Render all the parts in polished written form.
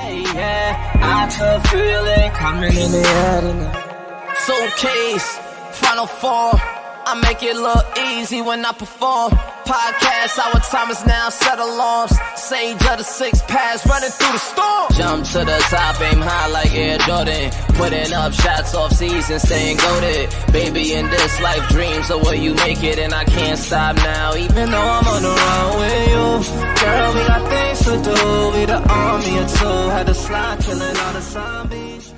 Yeah, I could feel it coming in the air tonight. Suitcase, final form. I make it look easy when I perform. Podcast, our time is now, set alarms. Sage of the 6 paths, running through the storm. Jump to the top, aim high like Air Jordan. Putting up shots off season, staying goated. Baby, in this life, dreams are where you make it. And I can't stop now, even though I'm on the run with you. Girl, we got things to do. We the army of two. Had to slide, killing all the zombies.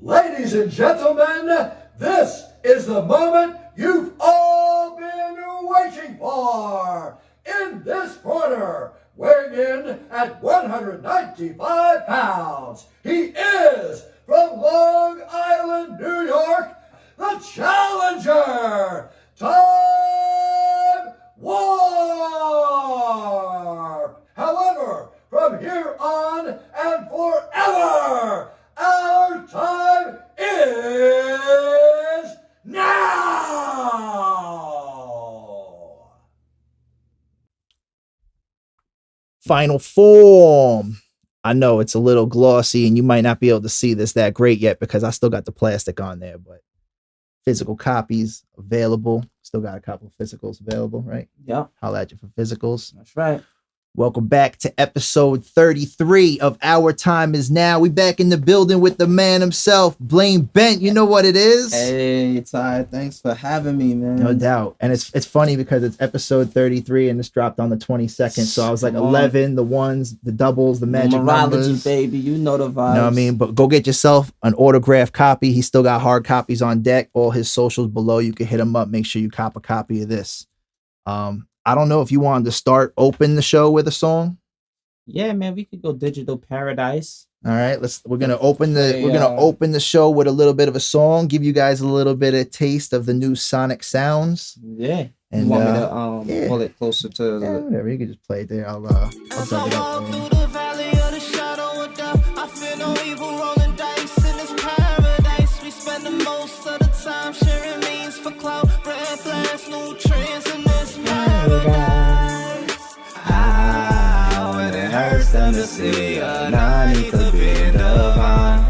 Ladies and gentlemen, this is the moment you've all been waiting for. In this corner, weighing in at 195 pounds, he is from Long Island, New York, the challenger, TyMe However, from here on and forever, our time is now! Final form. I know it's a little glossy and you might not be able to see this that great yet because I still got the plastic on there, but physical copies available. Still got a couple of physicals available, right? Yeah. Holla at you for physicals. That's right. Welcome back to episode 33 of Our Time Is Now. We back in the building with the man himself, Blane Bent. You know what it is? Hey, Ty, thanks for having me, man. No doubt. And it's funny because it's episode 33 and it's dropped on the 22nd. So I was like 11, the ones, the doubles, the magic numbers. Baby. You know the vibes. You know what I mean? But go get yourself an autographed copy. He's still got hard copies on deck. All his socials below. You can hit him up. Make sure you cop a copy of this. I don't know if you wanted to open the show with a song. Yeah, man, we could go Digital Paradise. All right, we're gonna open the show with a little bit of a song, give you guys a little bit of taste of the new sonic sounds. Yeah. And you want me to pull it closer to whatever, you can just play it there. I'll dub it up. I feel no evil rolling dice in this paradise. We spend the most of the time sharing means for clout, red flags, new trends in this paradise. When it hurts them to see a I need to be divine.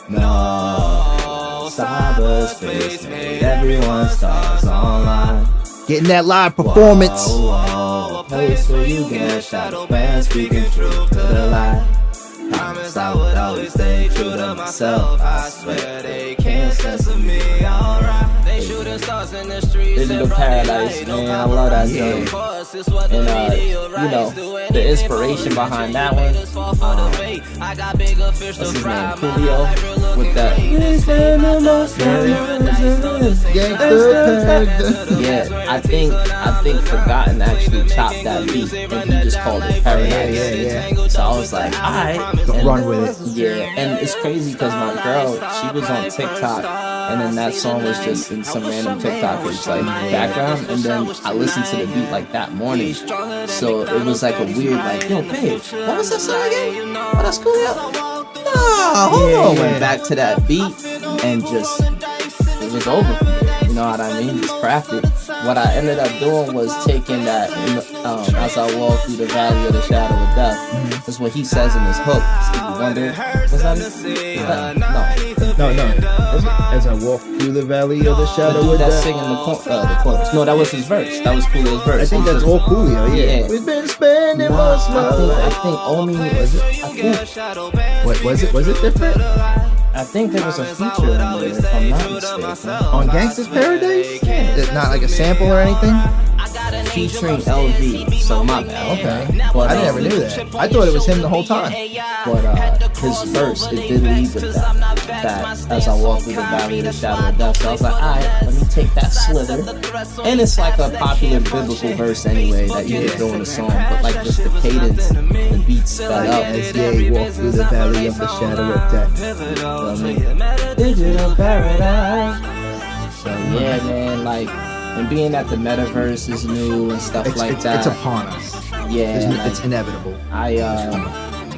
No, cyberspace made everyone stars online. Getting that live performance. A place where you get shadow banned, speaking truth to the light. Promise I would always stay true to myself. I swear they can't censor me, alright. They shooting stars in the streets. Digital Paradise, man. I love that joint. And you know, the inspiration behind that one. What's his name? Coolio with that. Yeah, I think Forgotten actually chopped that beat and he just called it Paradise. Yeah. So I was like, alright. Run with it. Yeah, and it's crazy because my girl, she was on TikTok, and then that song was just in some random TikToker's like background, and then I listened to the beat like that morning, so it was like a weird like, yo, babe, what was that song again? Oh, that's cool. Nah, hold on. Went back to that beat and just it was over for me. You know what I mean? Just crafted. What I ended up doing was taking that as I walk through the valley of the shadow of death. That's what he says in his hook. Stevie Wonder. What's that? No. As I walk through the valley of the shadow of death. That's singing the chorus. No, that was his verse. That was Coolio's verse. I think that's all Coolio. Yeah. We've been spending most of my life. I think Omi was it. What was it? Was it different? I think there was a feature in there, if I'm not mistaken. On Gangsta's Paradise? Yeah. Not like a sample or anything? Featuring LV, so my bad. Okay. But I never knew that. I thought it was him the whole time. But his verse, it did lead with that as I walk through the valley of the shadow of death. So I was like, alright, let me take that slither. And it's like a popular biblical verse anyway that you could throw in a song, but like just the cadence, the beats sped up. As they walk through the valley of the shadow of death. Digital Paradise. So yeah, man, like, and being that the metaverse is new and stuff like that. It's upon us. Yeah. It's inevitable.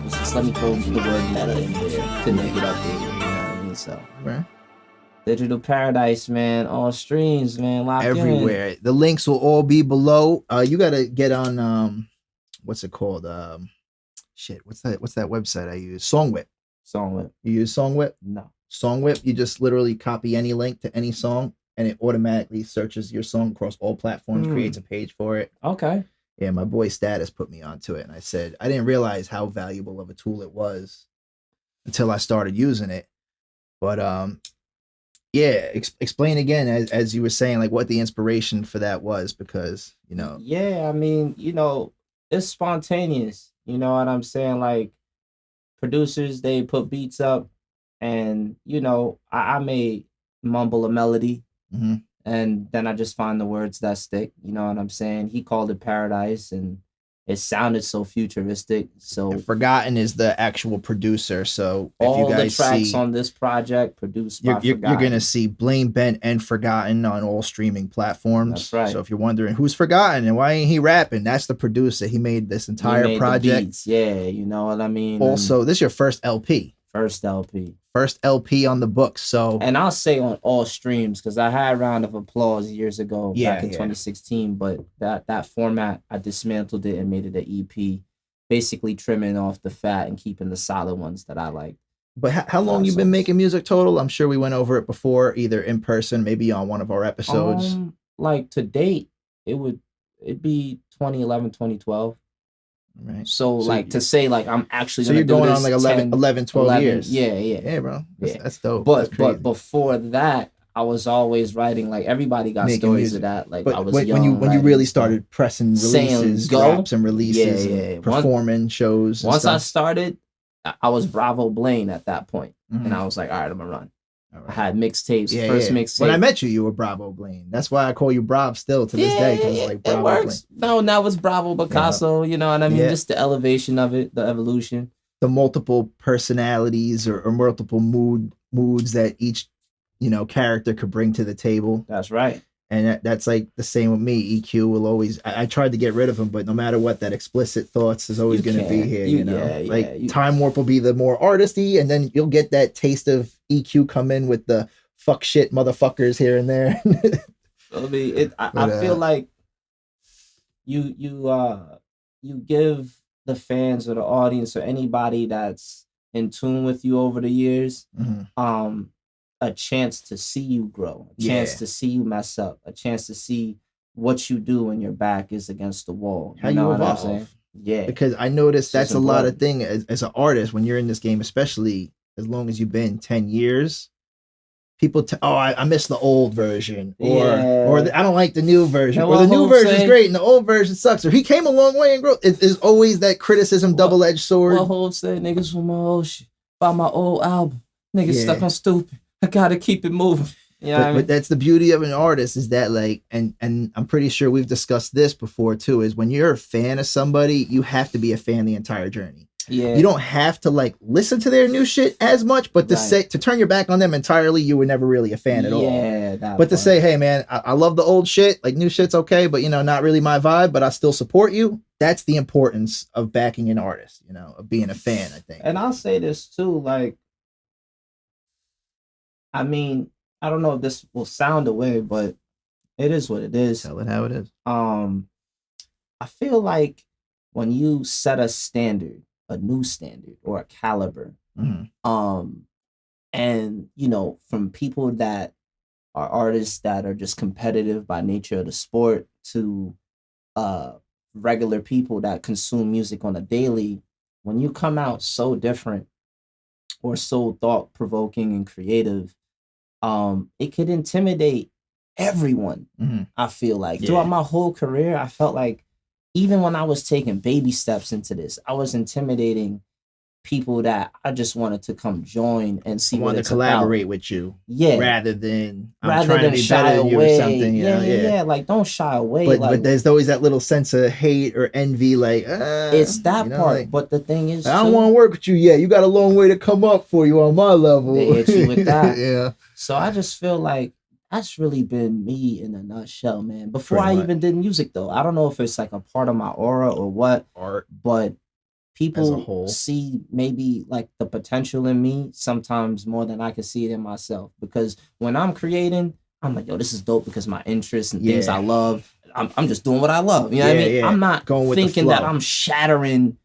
Just let me throw the word meta in there to make it updated, you know what I mean? So, right. Digital Paradise, man. All streams, man. Lock everywhere. The links will all be below. You gotta get on what's it called? Shit, what's that website I use? Songwhip. Songwhip. You use Songwhip? No. Songwhip, you just literally copy any link to any song and it automatically searches your song across all platforms, creates a page for it. Okay. Yeah, my boy Status put me onto it, and I said I didn't realize how valuable of a tool it was until I started using it. But yeah, explain again as you were saying, like what the inspiration for that was, because Yeah, I mean, it's spontaneous. You know what I'm saying? Like producers, they put beats up, and I may mumble a melody. Mm-hmm. And then I just find the words that stick. You know what I'm saying? He called it Paradise, and it sounded so futuristic. So and Forgotten is the actual producer. So all if you guys the tracks see, on this project produced by you're Forgotten. gonna see Blane Bent and Forgotten on all streaming platforms. That's right. So if you're wondering who's Forgotten and why ain't he rapping, that's the producer. He made this entire project. Yeah, you know what I mean. Also, this is your first LP. First LP. First LP on the books. So, and I'll say on all streams, because I had a round of applause years ago back in 2016, but that format, I dismantled it and made it an EP, basically trimming off the fat and keeping the solid ones that I like. But how long you been making music total? I'm sure we went over it before, either in person, maybe on one of our episodes. Like to date, it'd be 2011, 2012. Right. So like to say like I'm actually so you're going on like 11, 12 years. Yeah, bro. That's dope. But before that, I was always writing. Like everybody got making stories music. Of that. Like but I was young when you really started pressing releases, drops and releases, and performing shows. Once I started, I was Bravo Blane at that point, and I was like, all right, I'm gonna run. Right. I had mixtapes. First mixtape. When I met you, you were Bravo Blane. That's why I call you Brav still to this day. Cause like Bravo it works. Blane. No, now it's Bravo Picasso. You know what I mean? Just the elevation of it, the evolution, the multiple personalities or multiple moods that each character could bring to the table. That's right. And that's like the same with me. EQ will always. I tried to get rid of him, but no matter what, that explicit thoughts is always going to be here. Time Warp will be the more artisty, and then you'll get that taste of EQ come in with the fuck shit motherfuckers here and there. I mean, I feel like you give the fans or the audience or anybody that's in tune with you over the years, a chance to see you grow, a chance to see you mess up, a chance to see what you do when your back is against the wall. How you evolve. What I'm saying? Yeah. Because I noticed that's a lot of thing as an artist when you're in this game, especially as long as you've been 10 years. People, I miss the old version, or I don't like the new version, or the new version is great and the old version sucks, or he came a long way and grew. It's always that criticism, double-edged sword. What Hov said, niggas from my old shit, by my old album, niggas stuck on stupid. I gotta keep it moving. Yeah, but that's the beauty of an artist is that like, and I'm pretty sure we've discussed this before too. Is when you're a fan of somebody, you have to be a fan the entire journey. Yeah, you don't have to like listen to their new shit as much, but to turn your back on them entirely, you were never really a fan at all. Yeah, but to say, hey man, I love the old shit. Like new shit's okay, but not really my vibe. But I still support you. That's the importance of backing an artist. Of being a fan. I think. And I'll say this too, like. I mean, I don't know if this will sound away, but it is what it is. Tell it how it is. I feel like when you set a standard, a new standard or a caliber, and from people that are artists that are just competitive by nature of the sport to regular people that consume music on a daily, when you come out so different or so thought-provoking and creative, it could intimidate everyone. I feel like throughout my whole career, I felt like even when I was taking baby steps into this, I was intimidating people that I just wanted to come join and see what it's to collaborate about. With you. Yeah. Rather than trying to be shy better than you away. or something. Yeah. Like don't shy away. But there's always that little sense of hate or envy. Like it's that part. Like, but the thing is, I don't want to work with you yet. You got a long way to come up for you on my level. They hit you with that. Yeah. So I just feel like that's really been me in a nutshell, man. Before I even did music, though, I don't know if it's like a part of my aura or what. Art. But people whole. see maybe like the potential in me sometimes more than I can see it in myself. Because when I'm creating, I'm like, yo, this is dope because my interests and things I love. I'm just doing what I love. You know what I mean? Yeah. I'm not going with thinking the that flow. I'm shattering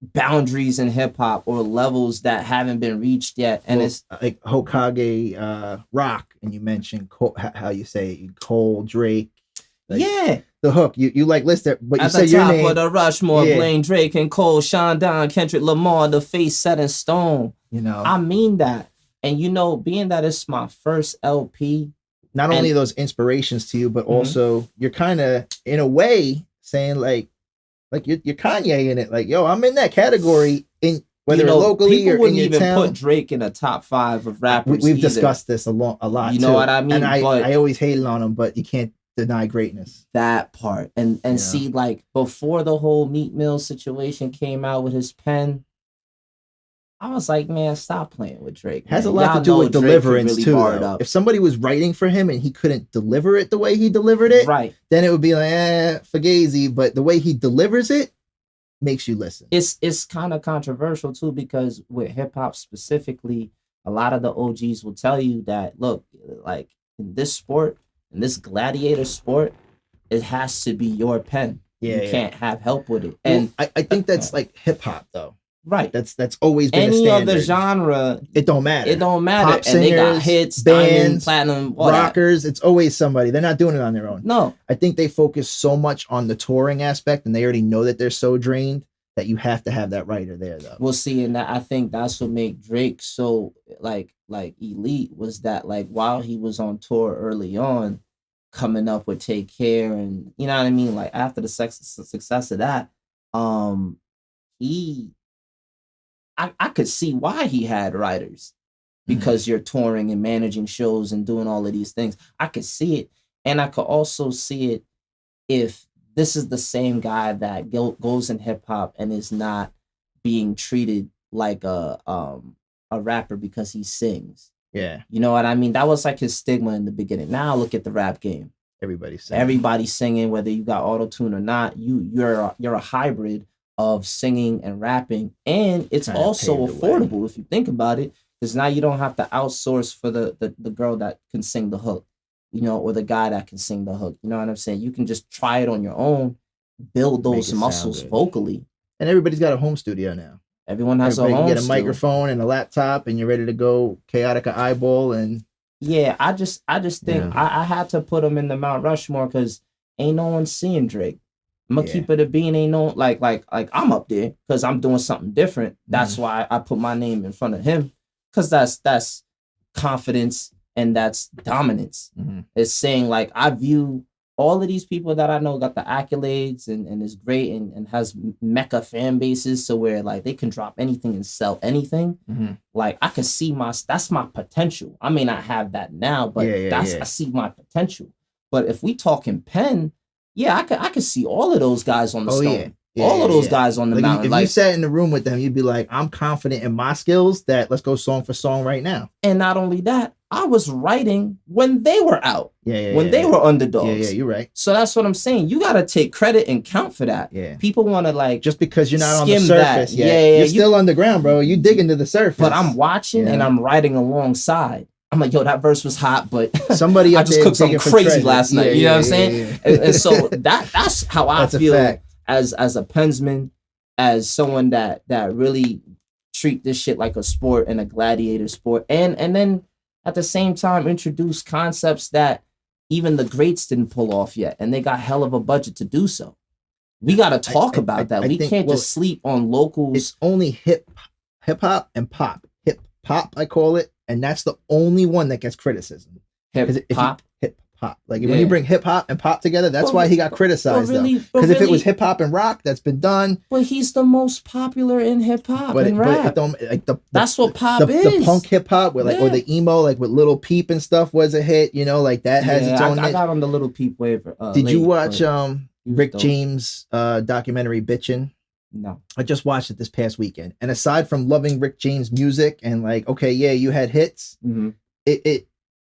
boundaries in hip hop or levels that haven't been reached yet. And it's like Hokage Rock, and you mentioned Cole, how you say Cole, Drake. Like, yeah. The hook. You like list it, but you At said the your top name. of the Rushmore, Yeah. Blane, Drake, and Cole, Sean Don, Kendrick Lamar, the face set in stone. You know, I mean that. And you know, being that it's my first LP, not only those inspirations to you, but also you're kind of in a way saying like you're Kanye in it. Like, yo, I'm in that category in whether locally people or wouldn't in your even town. put Drake in a top 5 of rappers. We've discussed this a lot. You know too. what I mean? And But I always hated on him, but you can't deny greatness. That part. And see, like before the whole Meat Mill situation came out with his pen, I was like, man, stop playing with Drake. Has a man. lot Y'all to do know with Drake deliverance really too. bar it Though. up. If somebody was writing for him and he couldn't deliver it the way he delivered it, right, then it would be like, Fugazi. But the way he delivers it makes you listen. It's kind of controversial too, because with hip hop specifically, a lot of the OGs will tell you that, look, like in this sport, in this gladiator sport, it has to be your pen. You can't have help with it. And I think that's like hip hop though. Right. That's always been any a standard. other genre. It don't matter. It don't matter. Pop and singers, they got hits, bands, diamond, platinum, all rockers. It's always somebody. They're not doing it on their own. No. I think they focus so much on the touring aspect, and they already know that they're so drained that you have to have that writer there, though. We'll see, and I think that's what made Drake so like elite, was that like while he was on tour early on, coming up with Take Care, and you know what I mean, like after the success of that, I could see why he had writers, because you're touring and managing shows and doing all of these things. I could see it, and I could also see it if this is the same guy that goes in hip hop and is not being treated like a rapper because he sings. Yeah. You know what I mean? That was like his stigma in the beginning. Now look at the rap game. Everybody's singing. Everybody's singing, whether you got auto-tune or not. You're a hybrid of singing and rapping, and it's Kinda also paved the way. affordable if you think about it, because now you don't have to outsource for the girl that can sing the hook, you know, or the guy that can sing the hook. You know what I'm saying? You can just try it on your own, build Make those it sound muscles good. vocally. And everybody's got a home studio now. Everyone has Everybody a home can get a studio. microphone and a laptop, and you're ready to go chaotic eyeball. And Yeah, I just think I had to put him in the Mount Rushmore because ain't no one seeing Drake. I'm gonna keep it a bean. Ain't no like I'm up there because I'm doing something different. That's why I put my name in front of him, because that's confidence and that's dominance. It's saying like I view all of these people that I know got the accolades and is great and has mecca fan bases, so where like they can drop anything and sell anything. Like I can see that's my potential. I may not have that now, but I see my potential. But if we talking pen, I could see all of those guys on the stone. All of those guys on the mountain. If you sat in the room with them, you'd be like, I'm confident in my skills that let's go song for song right now. And not only that, I was writing when they were out. When they were underdogs. Yeah, you're right. So that's what I'm saying. You got to take credit and count for that. Yeah. People want to like just because you're not on the skim surface that. yet. You're still underground, bro. You dig into the surface. But I'm watching and I'm writing alongside. I'm like, yo, that verse was hot, but somebody I just cooked something crazy last night. You know what I'm saying? And so that's how I feel as a pensman, as someone that really treat this shit like a sport and a gladiator sport, and then at the same time introduce concepts that even the greats didn't pull off yet, and they got hell of a budget to do so. We got to talk about that. We can't just sleep on locals. It's only hip hop and pop. Hip hop, I call it, and that's the only one that gets criticism. Hip hop. Like when you bring hip hop and pop together, that's why he got criticized though. Because if it was hip hop and rock, that's been done. But he's the most popular in hip hop and rap. That's what pop is. The punk hip hop, with or the emo, like with Lil Peep and stuff, was a hit. You know, like that has its own. I got on the Lil Peep wave. Did you watch Rick James documentary Bitchin'? No. I just watched it this past weekend, and aside from loving Rick James music and like, okay, yeah, you had hits.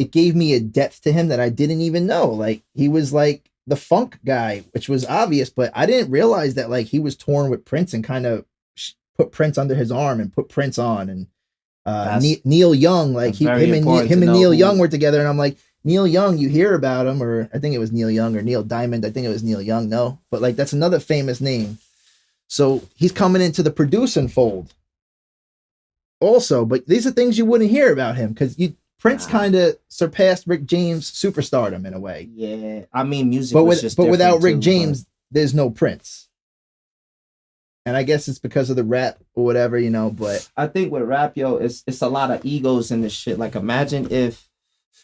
It gave me a depth to him that I didn't even know. Like he was like the funk guy, which was obvious, but I didn't realize that like he was touring with Prince and kind of put Prince under his arm and put Prince on. And That's- Neil Young, like that's very him important and to know Neil who- Young were together, and I'm like, Neil Young, you hear about him, or I think it was Neil Young or Neil Diamond. I think it was Neil Young. No, but like that's another famous name. So he's coming into the producing fold also, but these are things you wouldn't hear about him because Prince kind of surpassed Rick James superstardom in a way. Yeah, I mean, music, But was just without different Rick too, James, there's no Prince. And I guess it's because of the rap or whatever, you know. But I think with rap, yo, it's a lot of egos in this shit. Like, imagine if,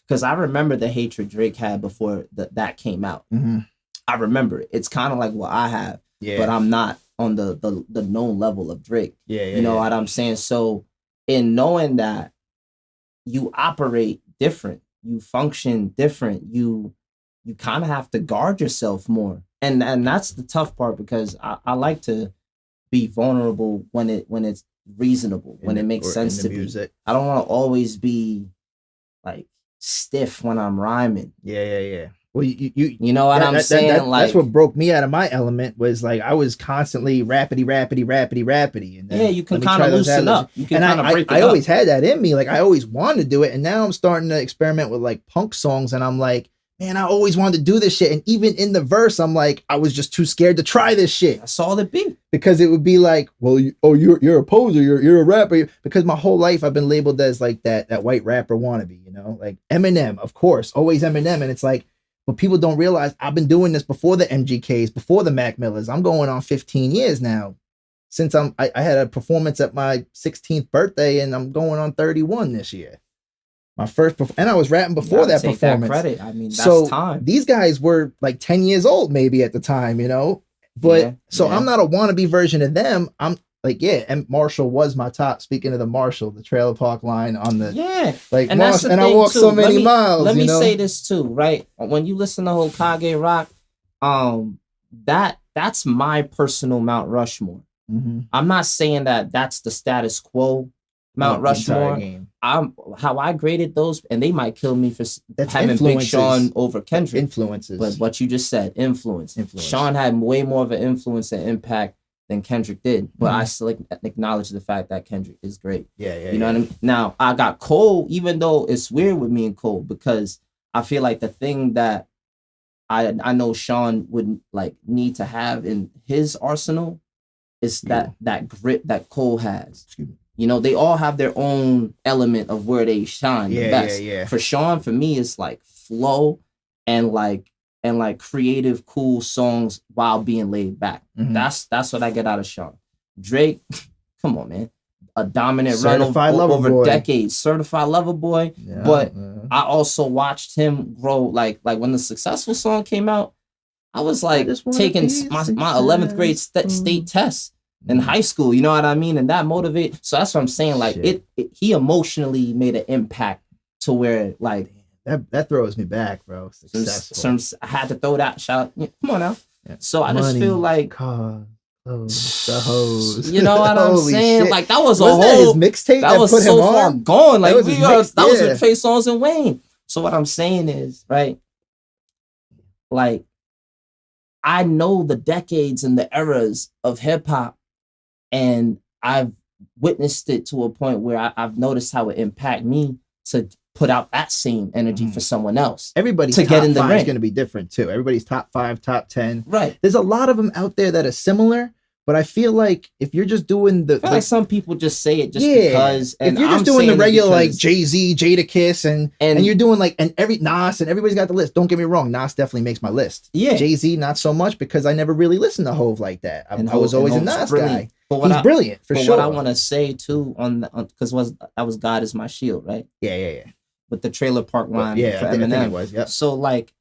because I remember the hatred Drake had before that came out. mm-hmm. I remember it. It's kind of like what I have, yeah, but I'm not on the known level of Drake. yeah, You know what I'm saying? So in knowing that you operate different, you function different, you kind of have to guard yourself more. And that's the tough part, because I like to be vulnerable when it's reasonable, when it makes sense to music. be. I don't want to always be like stiff when I'm rhyming. Yeah. Well, You know what I'm saying? That's what broke me out of my element, was like I was constantly rapidy. And then, Yeah, you can let me kind try of those loosen ad-libs. up. You can And kind of break it I up. always had that in me. Like I always wanted to do it. And now I'm starting to experiment with like punk songs. And I'm like, man, I always wanted to do this shit. And even in the verse, I'm like, I was just too scared to try this shit. That's all it be. Because it would be like, well, you're a poser, you're a rapper. Because my whole life I've been labeled as like that white rapper wannabe, you know? Like Eminem, of course, always Eminem. And it's like, but people don't realize I've been doing this before the MGKs, before the Mac Millers. I'm going on 15 years now. Since I had a performance at my 16th birthday, and I'm going on 31 this year. My first, and I was rapping before that Take performance. That credit. I mean, that's so time. These guys were like 10 years old maybe at the time, you know? But Yeah. I'm not a wannabe version of them. I'm like, yeah, and Marshall was my top. Speaking of the Marshall, the trailer park line on the like, and that's the and I thing, walked too. so many miles. Let me you know? say this too, right? When you listen to Hokage Rock, that's my personal Mount Rushmore. Mm-hmm. I'm not saying that that's the status quo Mount Rushmore. How I graded those, and they might kill me for having Big Sean over Kendrick. Influences. But what you just said, influence. Sean had way more of an influence and impact than Kendrick did. But I still acknowledge the fact that Kendrick is great. Yeah. You know what I mean? Now, I got Cole, even though it's weird with me and Cole, because I feel like the thing that I know Sean would like need to have in his arsenal is that grit that Cole has. Excuse me. You know, they all have their own element of where they shine the best. Yeah. For Sean, for me, it's like flow and like creative, cool songs while being laid back. Mhm. That's what I get out of Sean. Drake, come on, man. A dominant Certified run lover over boy. decades. Certified lover boy. Yeah, But I also watched him grow. Like when the Successful song came out, I was like taking my 11th grade state test in high school. You know what I mean? And that motivate. So that's what I'm saying. Like he emotionally made an impact to where like that throws me back, bro. Successful. I had to throw that shout. Yeah, come on now. Yeah. So I just feel like the hoes. You know what I'm saying? Shit. Like that was Wasn't a whole that his mixtape that was put so him far on? gone. Like That was that was yeah. with Trey Songz and Wayne. So what I'm saying is, right? Like I know the decades and the eras of hip hop, and I've witnessed it to a point where I've noticed how it impact me to put out that same energy for someone else. Everybody's to top get in the 5 ring is going to be different too. Everybody's top 5, top 10. Right. There's a lot of them out there that are similar, but I feel like if you're just doing the I feel like some people just say it just yeah, because. And if you're just I'm doing the saying it regular like because- Jay-Z, Jadakiss, and you're doing like and every Nas and everybody's got the list. Don't get me wrong, Nas definitely makes my list. Yeah. Jay-Z not so much because I never really listened to Hove like that. I was always a Nas guy. But He's brilliant for sure. What I want to say too because that was God Is My Shield, right? Yeah. With the trailer park line Yeah, for I think Eminem. it was. Yep. So like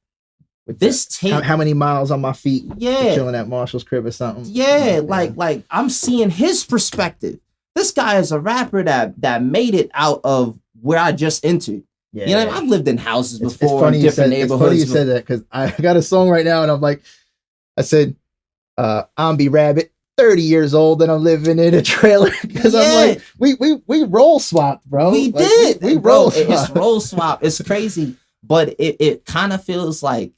With this tape, how many miles on my feet? Yeah. Chilling at Marshall's crib or something. Yeah, like I'm seeing his perspective. This guy is a rapper that made it out of where I just entered. Yeah. You know, I've lived in houses It's before in different neighborhoods. It's funny you said that because I got a song right now and I'm like, I said, I'm B Rabbit, 30 years old, and I'm living in a trailer because I'm like, we roll swapped, bro. We like, did. We Bro, roll it's swapped. roll swap. It's crazy, but it kind of feels like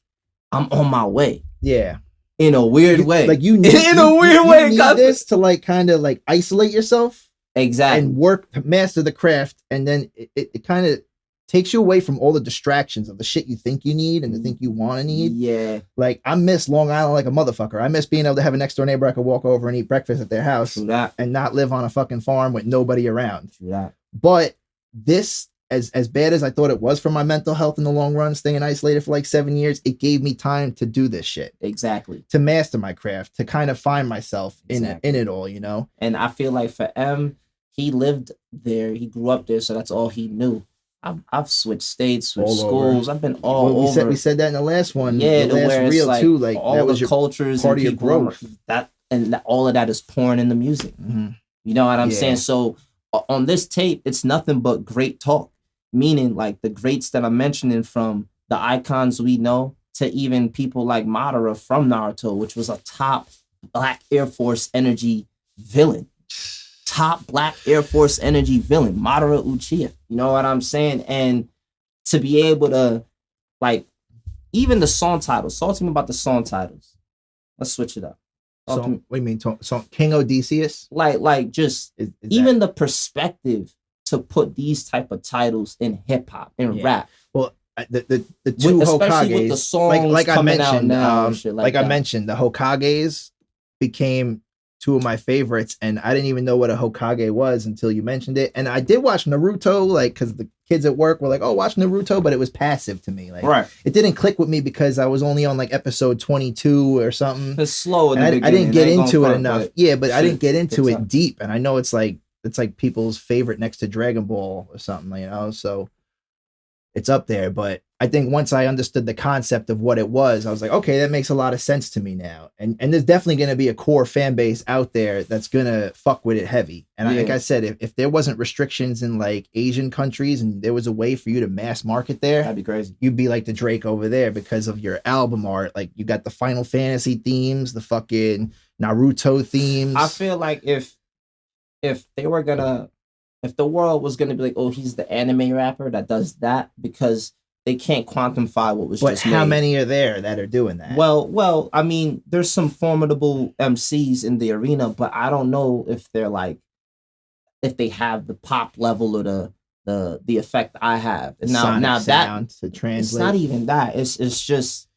I'm on my way. Yeah. in a weird way. Like you need, in a weird way. You need this to like kind of like isolate yourself. Exactly. And work to master the craft. And then it kind of takes you away from all the distractions of the shit you think you need and the think you want to need. Yeah. Like I miss Long Island like a motherfucker. I miss being able to have a next door neighbor I could walk over and eat breakfast at their house and not live on a fucking farm with nobody around. But this, as bad as I thought it was for my mental health in the long run, staying isolated for like 7 years, it gave me time to do this shit. Exactly. To master my craft, to kind of find myself in it all, you know? And I feel like for M, he lived there, he grew up there, so that's all he knew. I've switched states, switched schools. I've been all over. We said that in the last one. Yeah, the last reel like, too. Like all that was the cultures part and of your growth. All of that is pouring in the music. Mm-hmm. You know what I'm saying? So on this tape, it's nothing but great talk. Meaning like the greats that I'm mentioning, from the icons we know to even people like Madara from Naruto, which was a top Black Air Force energy villain. Top Black Air Force energy villain, Madara Uchiha. You know what I'm saying? And to be able to, like, even the song titles. Talk to me about the song titles. Let's switch it up. What do you mean? So King Odysseus? Like just even the perspective to put these type of titles in hip hop and rap. Well, the two especially Hokages, with the songs like I mentioned, now I mentioned, the Hokages became two of my favorites, and I didn't even know what a Hokage was until you mentioned it. And I did watch Naruto, like, because the kids at work were like, "Oh, watch Naruto," but it was passive to me. Like, it didn't click with me because I was only on like episode 22 or something. It's slow in the beginning. I didn't get into it enough. But I didn't get into it up. deep. And I know it's like people's favorite next to Dragon Ball or something, you know. So it's up there, but I think once I understood the concept of what it was, I was like, okay, that makes a lot of sense to me now. And there's definitely going to be a core fan base out there that's going to fuck with it heavy. And like I said, if there wasn't restrictions in like Asian countries and there was a way for you to mass market there, that'd be crazy. You'd be like the Drake over there because of your album art. Like you got the Final Fantasy themes, the fucking Naruto themes. I feel like if they were gonna, if the world was gonna be like, oh, he's the anime rapper that does that, because they can't quantify what was just made. But how many are there that are doing that? Well, I mean, there's some formidable MCs in the arena, but I don't know if they're like, if they have the pop level or the effect I have. Now that to translate, it's not even that. It's just.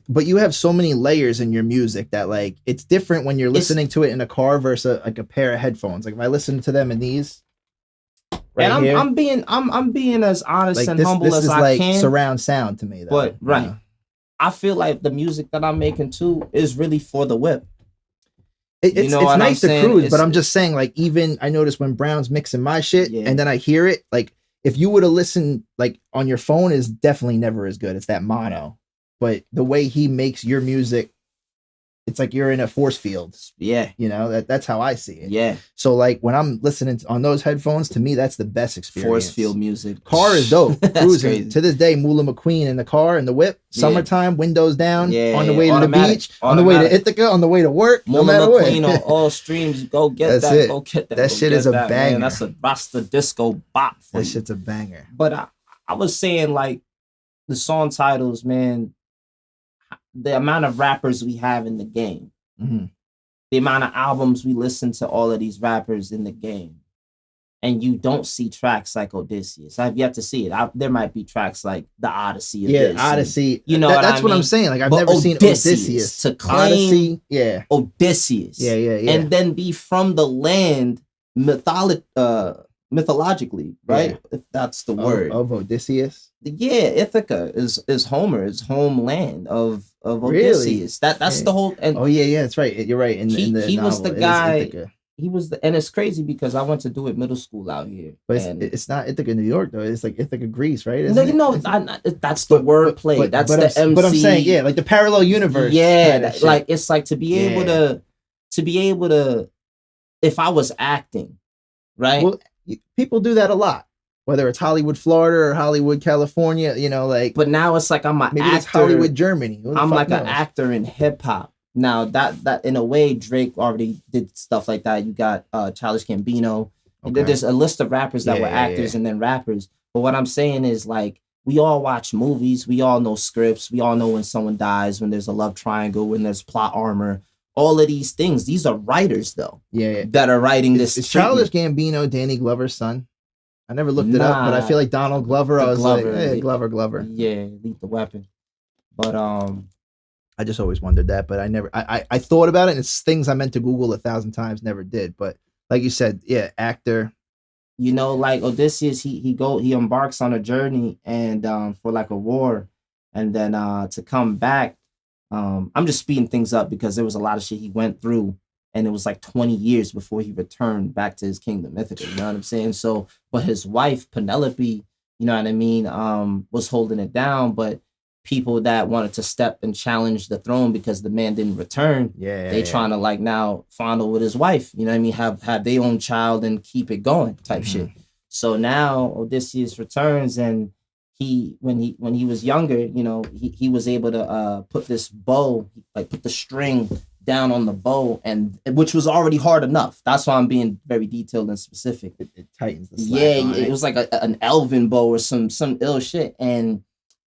But you have so many layers in your music that like it's different when you're listening to it in a car versus like a pair of headphones. Like if I listen to them in these. Right, and I'm being as honest like and this, humble this as is I like can. Surround sound to me, though. But I feel like the music that I'm making too is really for the whip. It's nice to cruise, but I'm just saying, like, even I notice when Brown's mixing my shit, and then I hear it, like, if you were to listen, like, on your phone, is definitely never as good. It's that mono, but the way he makes your music, it's like you're in a force field. Yeah. You know, that's how I see it. Yeah. So like when I'm listening on those headphones, to me, that's the best experience. Force field music. Car is dope. Cruising. To this day, Mula McQueen in the car, in the whip, summertime, windows down, on the way to the beach, on the way to Ithaca, on the way to work, Mula no matter McQueen what. on all streams. Go get that. It. Go get that. That shit is a banger. Man. That's a Rasta disco bop. That shit's a banger. But I was saying, like, the song titles, man, the amount of rappers we have in the game. Mm-hmm. The amount of albums we listen to all of these rappers in the game, and you don't see tracks like Odysseus. I've yet to see it. There might be tracks like the Odyssey. Odyssey. You know that's what I'm saying. Like I've never seen Odysseus. To claim Odyssey, Odysseus. Yeah. And then be from the land mythologically, right? If that's the word of Odysseus. Yeah, Ithaca is Homer's homeland of Odysseus. Really? That's the whole. And that's right. You're right. He novel, was the guy. He was and it's crazy because I went to do it middle school out here. But it's not Ithaca, New York though. It's like Ithaca, Greece, right? That's the wordplay. That's the MC. But I'm saying, like the parallel universe. Yeah, like it's like to be able to, if I was acting, right? Well, people do that a lot. Whether it's Hollywood, Florida, or Hollywood, California, you know, like. But now it's like I'm an actor. It's Hollywood, Germany. I'm like an actor in hip hop. Now that in a way Drake already did stuff like that. You got Childish Gambino. Okay. There's a list of rappers that were actors and then rappers. But what I'm saying is like we all watch movies. We all know scripts. We all know when someone dies, when there's a love triangle, when there's plot armor. All of these things. These are writers, though. Yeah. That are writing this. Is Childish Gambino Danny Glover's son? I never looked it up, but I feel like Donald Glover. I was Glover, like, hey, Glover. Yeah, Lethal Weapon. But I just always wondered that, but I never. I thought about it, and it's things I meant to Google 1,000 times, never did. But like you said, yeah, actor. You know, like Odysseus, he embarks on a journey and for like a war, and then to come back. I'm just speeding things up because there was a lot of shit he went through, and it was like 20 years before he returned back to his kingdom, Ithaca. You know what I'm saying? So, but his wife Penelope, you know what I mean, was holding it down, but people that wanted to step and challenge the throne because the man didn't return, they trying to like now fondle with his wife, you know what I mean, have their own child and keep it going type shit. So now Odysseus returns, and when he was younger, you know, he was able to put this bow, like put the string down on the bow, and which was already hard enough. That's why I'm being very detailed and specific. It tightens the slack on it was like an elven bow or some ill shit, and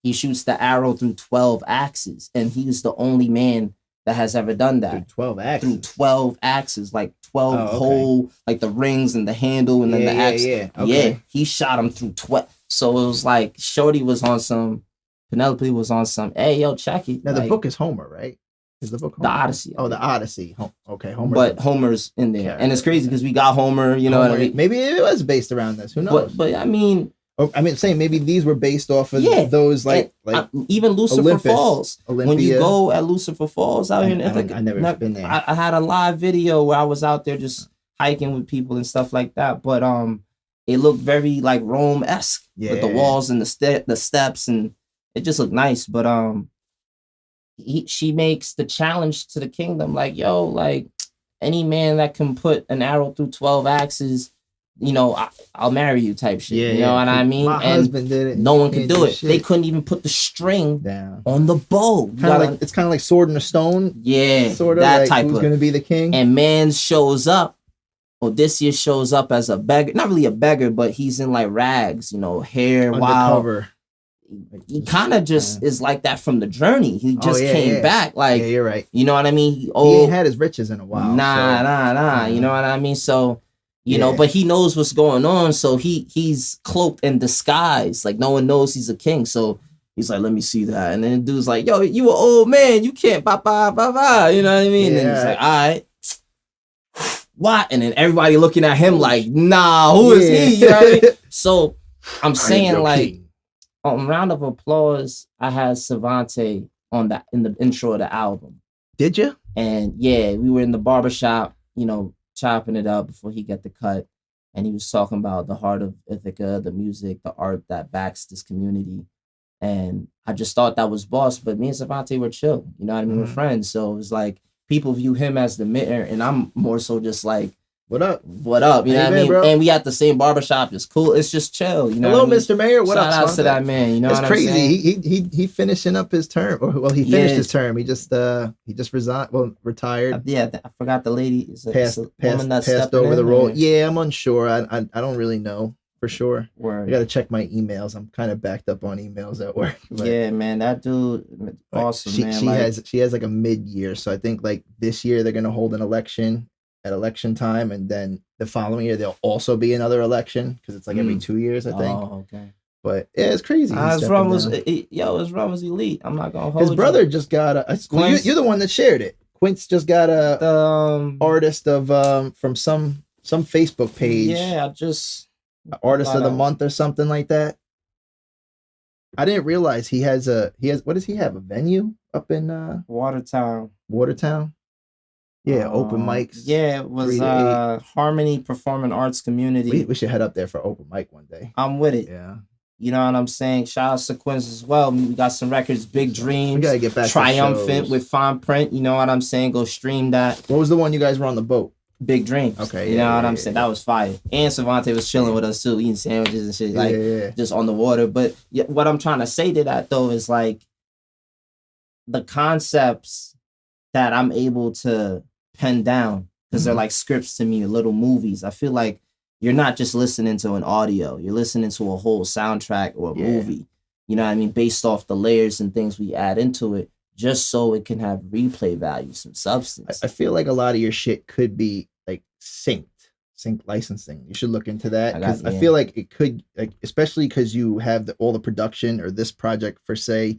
he shoots the arrow through 12 axes, and he's the only man that has ever done that. Through 12 axes? Through 12 axes, like 12 whole, like the rings and the handle and then the axe. Yeah, he shot him through 12. So it was like Shorty was on some, Penelope was on some, hey, yo, check it. Now, like, the book is Homer, right? Is the book Homer? The Odyssey. Oh, the Odyssey. Okay, Homer. But Homer's in there. And it's crazy because we got Homer, you know what I mean? Maybe it was based around this. Who knows? But I mean... saying maybe these were based off of those like even Lucifer Olympus, Falls. Olympia. When you go at Lucifer Falls out here in Ithaca, I never been there. I had a live video where I was out there just hiking with people and stuff like that. But it looked very like Rome-esque with the walls and the steps, and it just looked nice. But she makes the challenge to the kingdom like, yo, like any man that can put an arrow through 12 axes, you know, I'll marry you type shit. You know what I mean? My husband did it. No one could do it. They couldn't even put the string down on the bow. It's kind of like Sword in a Stone. Yeah, sort of that like type who's of. Going to be the king? And man shows up. Odysseus shows up as a beggar, not really a beggar, but he's in like rags, you know, hair, undercover. He kind of just is like that from the journey. He just came back, like you're right. You know what I mean? He ain't had his riches in a while. Nah. You know what I mean? So. You know, but he knows what's going on, so he's cloaked and disguised. Like, no one knows he's a king, so he's like, let me see that. And then the dude's like, yo, you an old man, you can't, bye. You know what I mean? And he's like, all right. What? And then everybody looking at him like, nah, who is he? You know what I mean? So I'm saying, like, round of applause, I had Savante on that in the intro of the album. Did you? And yeah, we were in the barbershop, you know, chopping it up before he got the cut, and he was talking about the heart of Ithaca, the music, the art that backs this community, and I just thought that was boss. But me and Savante were chill, you know what I mean? We're friends, so it was like people view him as the mentor, and I'm more so just like, what up? You know what I mean? Bro. And we at the same barbershop. It's cool. It's just chill. You know. Hello, what I mean? Mr. Mayor. What up? Shout out to that man. You know, it's what crazy. I'm saying? He finishing up his term. He finished his term. He just resigned. Well, retired. I forgot the lady. Passed over the role. Yeah, I'm unsure. I don't really know for sure. Word. I got to check my emails. I'm kind of backed up on emails at work. Yeah, man, that dude, awesome. She has like a mid-year. So I think like this year they're gonna hold an election at election time, and then the following year there'll also be another election because it's like every 2 years, I think. Oh, okay. But yeah, it's crazy. His run was elite. I'm not gonna hold his brother just got you're the one that shared it. Quince just got a artist of from some Facebook page. Yeah, I just artist of the month or something like that. I didn't realize he has what does he have, a venue up in Watertown. Yeah, open mics. Yeah, it was Harmony Performing Arts Community. We should head up there for open mic one day. I'm with it. Yeah. You know what I'm saying? Shout out to Quince as well. We got some records, Big Dreams. We gotta get back Triumphant with Fine Print. You know what I'm saying? Go stream that. What was the one you guys were on the boat? Big Dreams. Okay. You know what I'm saying? That was fire. And Savante was chilling with us too, eating sandwiches and shit, just on the water. But what I'm trying to say to that though is like the concepts that I'm able to pen down, because they're like scripts to me, little movies. I feel like you're not just listening to an audio, you're listening to a whole soundtrack or a movie. you know what I mean, based off the layers and things we add into it, just so it can have replay value, some substance. I feel like a lot of your shit could be like sync licensing. You should look into that, because I feel like it could, like, especially because you have all the production, or this project for say,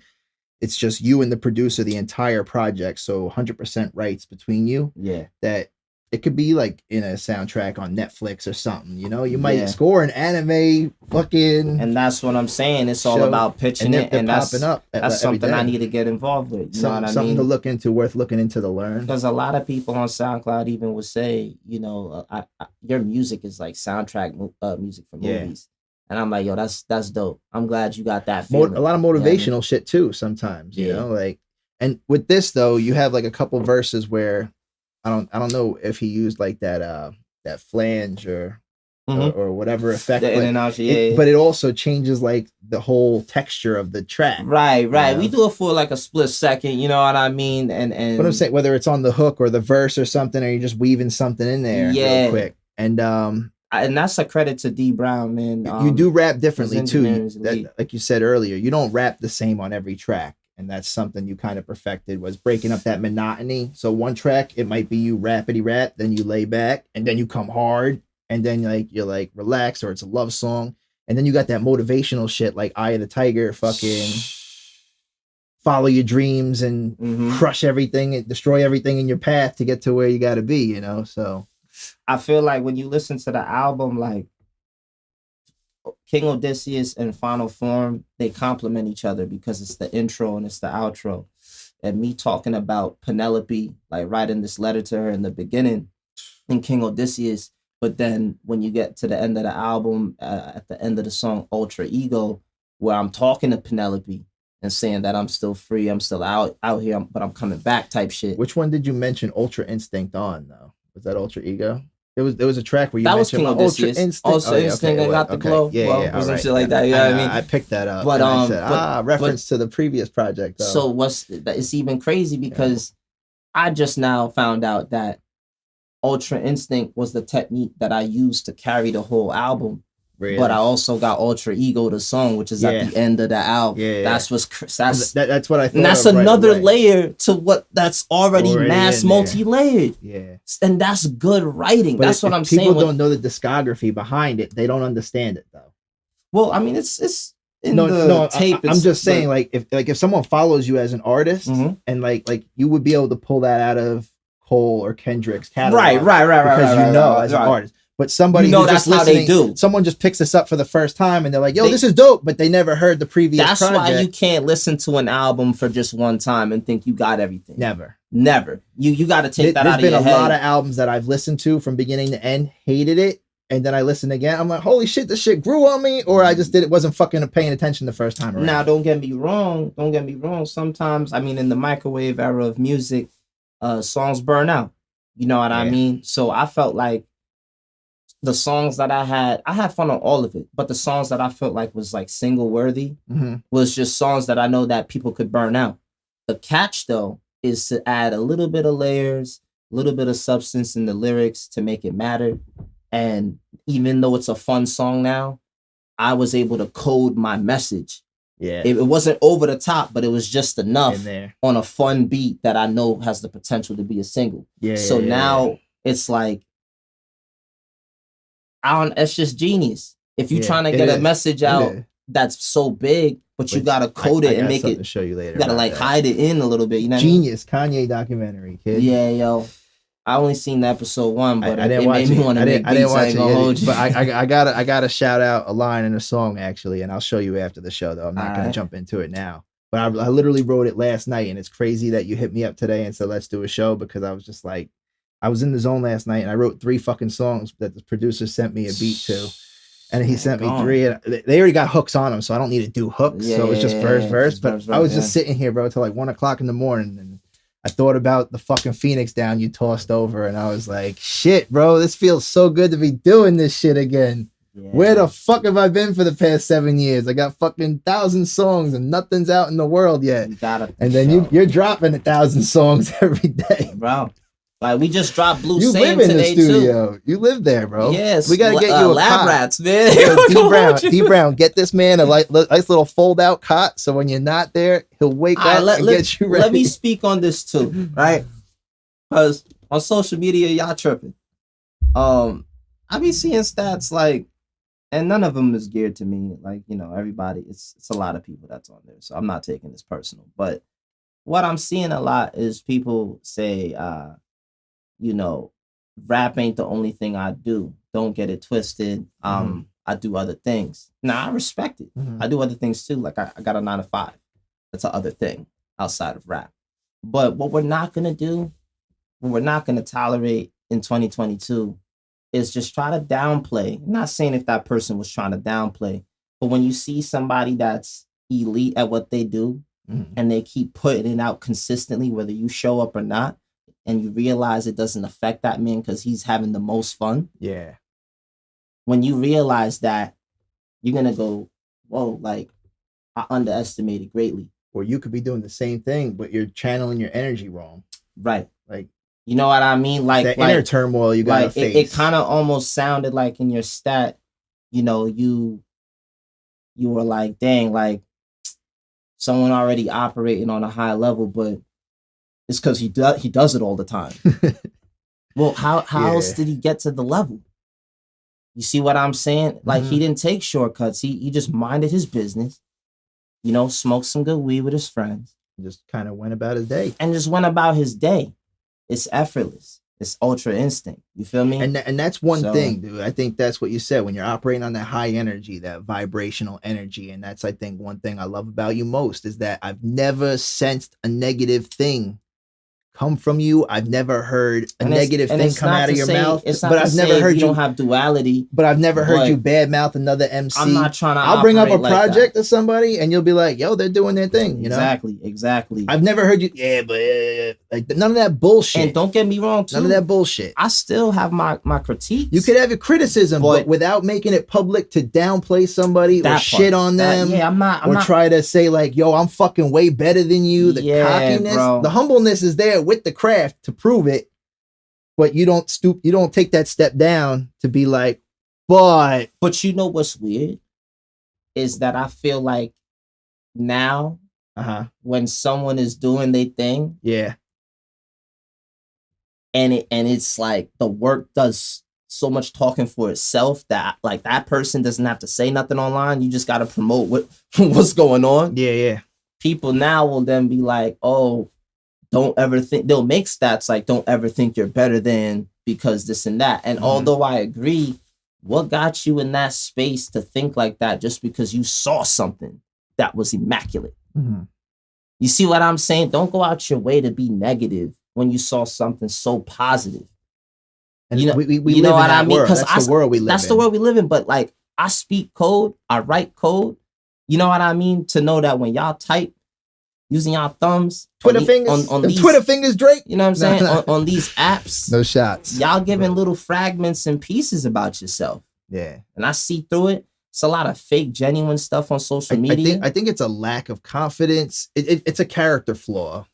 it's just you and the producer, the entire project, so 100% rights between you. Yeah, that it could be like in a soundtrack on Netflix or something, you know. You might score an anime fucking, and that's what I'm saying. It's all about pitching it, and that's popping up. That's something I need to get involved with. You know what I mean? Something to look into, worth looking into, to learn. Because a lot of people on SoundCloud even would say, you know, your music is like soundtrack music for movies, and I'm like, yo, that's dope. I'm glad you got that feeling. A lot of motivational shit too. Sometimes, you know, like, and with this though, you have like a couple verses where I don't know if he used like that flange or whatever effect, but it also changes like the whole texture of the track. Right. You know? We do it for like a split second, you know what I mean? And what I'm saying, whether it's on the hook or the verse or something, or you're just weaving something in there real quick. And that's a credit to D Brown, man. You do rap differently too. Like you said earlier, you don't rap the same on every track. And that's something you kind of perfected, was breaking up that monotony. So one track, it might be you rapidy rap, then you lay back, and then you come hard, and then you're like relaxed, or it's a love song. And then you got that motivational shit like Eye of the Tiger, fucking follow your dreams and crush everything and destroy everything in your path to get to where you got to be, you know? So I feel like when you listen to the album, like King Odysseus and Final Form, they complement each other, because it's the intro and it's the outro. And me talking about Penelope, like writing this letter to her in the beginning in King Odysseus, but then when you get to the end of the album, at the end of the song Ultra Ego, where I'm talking to Penelope and saying that I'm still free, I'm still out here, but I'm coming back type shit. Which one did you mention Ultra Instinct on though? Was that Ultra Ego? There was a track where you mentioned Ultra Instinct. Ultra Instinct, I got the glow. Yeah, some shit like that. You know what I mean? I picked that up. But I said, reference to the previous project. Though. So it's even crazy, because I just now found out that Ultra Instinct was the technique that I used to carry the whole album. Really? But I also got Ultra Ego, the song, which is at the end of the album. That's what I thought. And that's another layer to what that's already mass multi-layered. Yeah. And that's good writing. But that's what I'm saying. People don't know the discography behind it. They don't understand it though. Well, I mean, it's in the tape. I'm just saying, like if someone follows you as an artist, and like you would be able to pull that out of Cole or Kendrick's catalog. Right. Because you know as an artist. But somebody who's that's just listening, how they do. Someone just picks this up for the first time and they're like, yo, this is dope, but they never heard the previous project. That's why you can't listen to an album for just one time and think you got everything. Never. You got to take that out of your head. There's been a lot of albums that I've listened to from beginning to end, hated it, and then I listened again. I'm like, holy shit, this shit grew on me, or I just wasn't fucking paying attention the first time around. Now, don't get me wrong. Sometimes, I mean, in the microwave era of music, songs burn out. You know what I mean? So I felt like the songs that I had fun on all of it, but the songs that I felt like was like single worthy was just songs that I know that people could burn out. The catch though is to add a little bit of layers, a little bit of substance in the lyrics to make it matter. And even though it's a fun song now, I was able to code my message. Yeah. It wasn't over the top, but it was just enough on a fun beat that I know has the potential to be a single. So now it's like, it's just genius. If you're trying to get a message out that's so big, but you gotta code it and make it. To show you later. You gotta like hide it in a little bit. You know, genius Kanye documentary, kid. Yeah, yo. I only seen the episode 1, but I didn't watch it made me want to make beats. I didn't watch it, but I gotta shout out a line in a song actually, and I'll show you after the show though. I'm not gonna jump into it now. But I literally wrote it last night, and it's crazy that you hit me up today and said let's do a show, because I was just like, I was in the zone last night and I wrote 3 fucking songs that the producer sent me a beat to. And he sent me 3. And they already got hooks on them, so I don't need to do hooks. So it's just verse. But I was just sitting here, bro, till like 1 o'clock in the morning. And I thought about the fucking Phoenix down you tossed over. And I was like, shit, bro, this feels so good to be doing this shit again. Yeah. Where the fuck have I been for the past 7 years? I got fucking 1,000 songs and nothing's out in the world yet. And then you're dropping 1,000 songs every day. Bro. Like we just dropped Blue You Same live in the today studio. You live there, bro. Yes, we gotta get you a lab cot. rats, man. D Brown, get this man a nice little fold out cot, so when you're not there, he'll wake up and get you ready. Let me speak on this too, right? Because on social media, y'all tripping. I be seeing stats like, and none of them is geared to me. Like, you know, everybody, it's a lot of people that's on there, so I'm not taking this personal. But what I'm seeing a lot is people say, you know, rap ain't the only thing I do. Don't get it twisted. I do other things. Now I respect it. I do other things too. Like I got a 9 to 5. That's a other thing outside of rap. But what we're not gonna do, what we're not gonna tolerate in 2022 is just try to downplay. I'm not saying if that person was trying to downplay, but when you see somebody that's elite at what they do and they keep putting it out consistently, whether you show up or not, and you realize it doesn't affect that man because he's having the most fun. Yeah. When you realize that, you're going to go, whoa, like, I underestimated greatly. Or you could be doing the same thing, but you're channeling your energy wrong. Right. Like, you know what I mean? Like that inner turmoil you gotta face. It kind of almost sounded like in your stat, you know, you were like, dang, like, someone already operating on a high level, but it's because he does it all the time. Well, how else did he get to the level? You see what I'm saying? Like he didn't take shortcuts. He just minded his business. You know, smoked some good weed with his friends. Just kind of went about his day. And just went about his day. It's effortless. It's ultra instinct. You feel me? And that's one thing, dude. I think that's what you said when you're operating on that high energy, that vibrational energy. And that's, I think, one thing I love about you most is that I've never sensed a negative thing come from you. I've never heard a negative thing come out of your mouth. But I've never heard you don't have duality. But I've never heard you badmouth another MC. I'm not trying to. I'll bring up a project to somebody, and you'll be like, "Yo, they're doing their thing." You know, exactly. I've never heard you. Yeah, but like none of that bullshit. And don't get me wrong, too. None of that bullshit. I still have my critiques. You could have your criticism, but without making it public to downplay somebody or shit on them. I'm not. Try to say like, "Yo, I'm fucking way better than you." The cockiness, bro. The humbleness is there with the craft to prove it, but you don't stoop. You don't take that step down to be like, but you know what's weird is that I feel like now when someone is doing their thing, and it's like the work does so much talking for itself that like that person doesn't have to say nothing online. You just got to promote what's going on. People now will then be like, oh, don't ever think, they'll make stats like don't ever think you're better than because this and that. And although I agree, what got you in that space to think like that just because you saw something that was immaculate? You see what I'm saying? Don't go out your way to be negative when you saw something so positive. And you know, we you know what I mean? Because that's the world we live in. That's the world we live in. But like, I speak code, I write code. You know what I mean? To know that when y'all type, using y'all thumbs, Twitter fingers, on these, Twitter fingers, Drake. You know what I'm saying? On these apps, no shots. Y'all giving little fragments and pieces about yourself. Yeah, and I see through it. It's a lot of fake, genuine stuff on social media. I think it's a lack of confidence. It's a character flaw.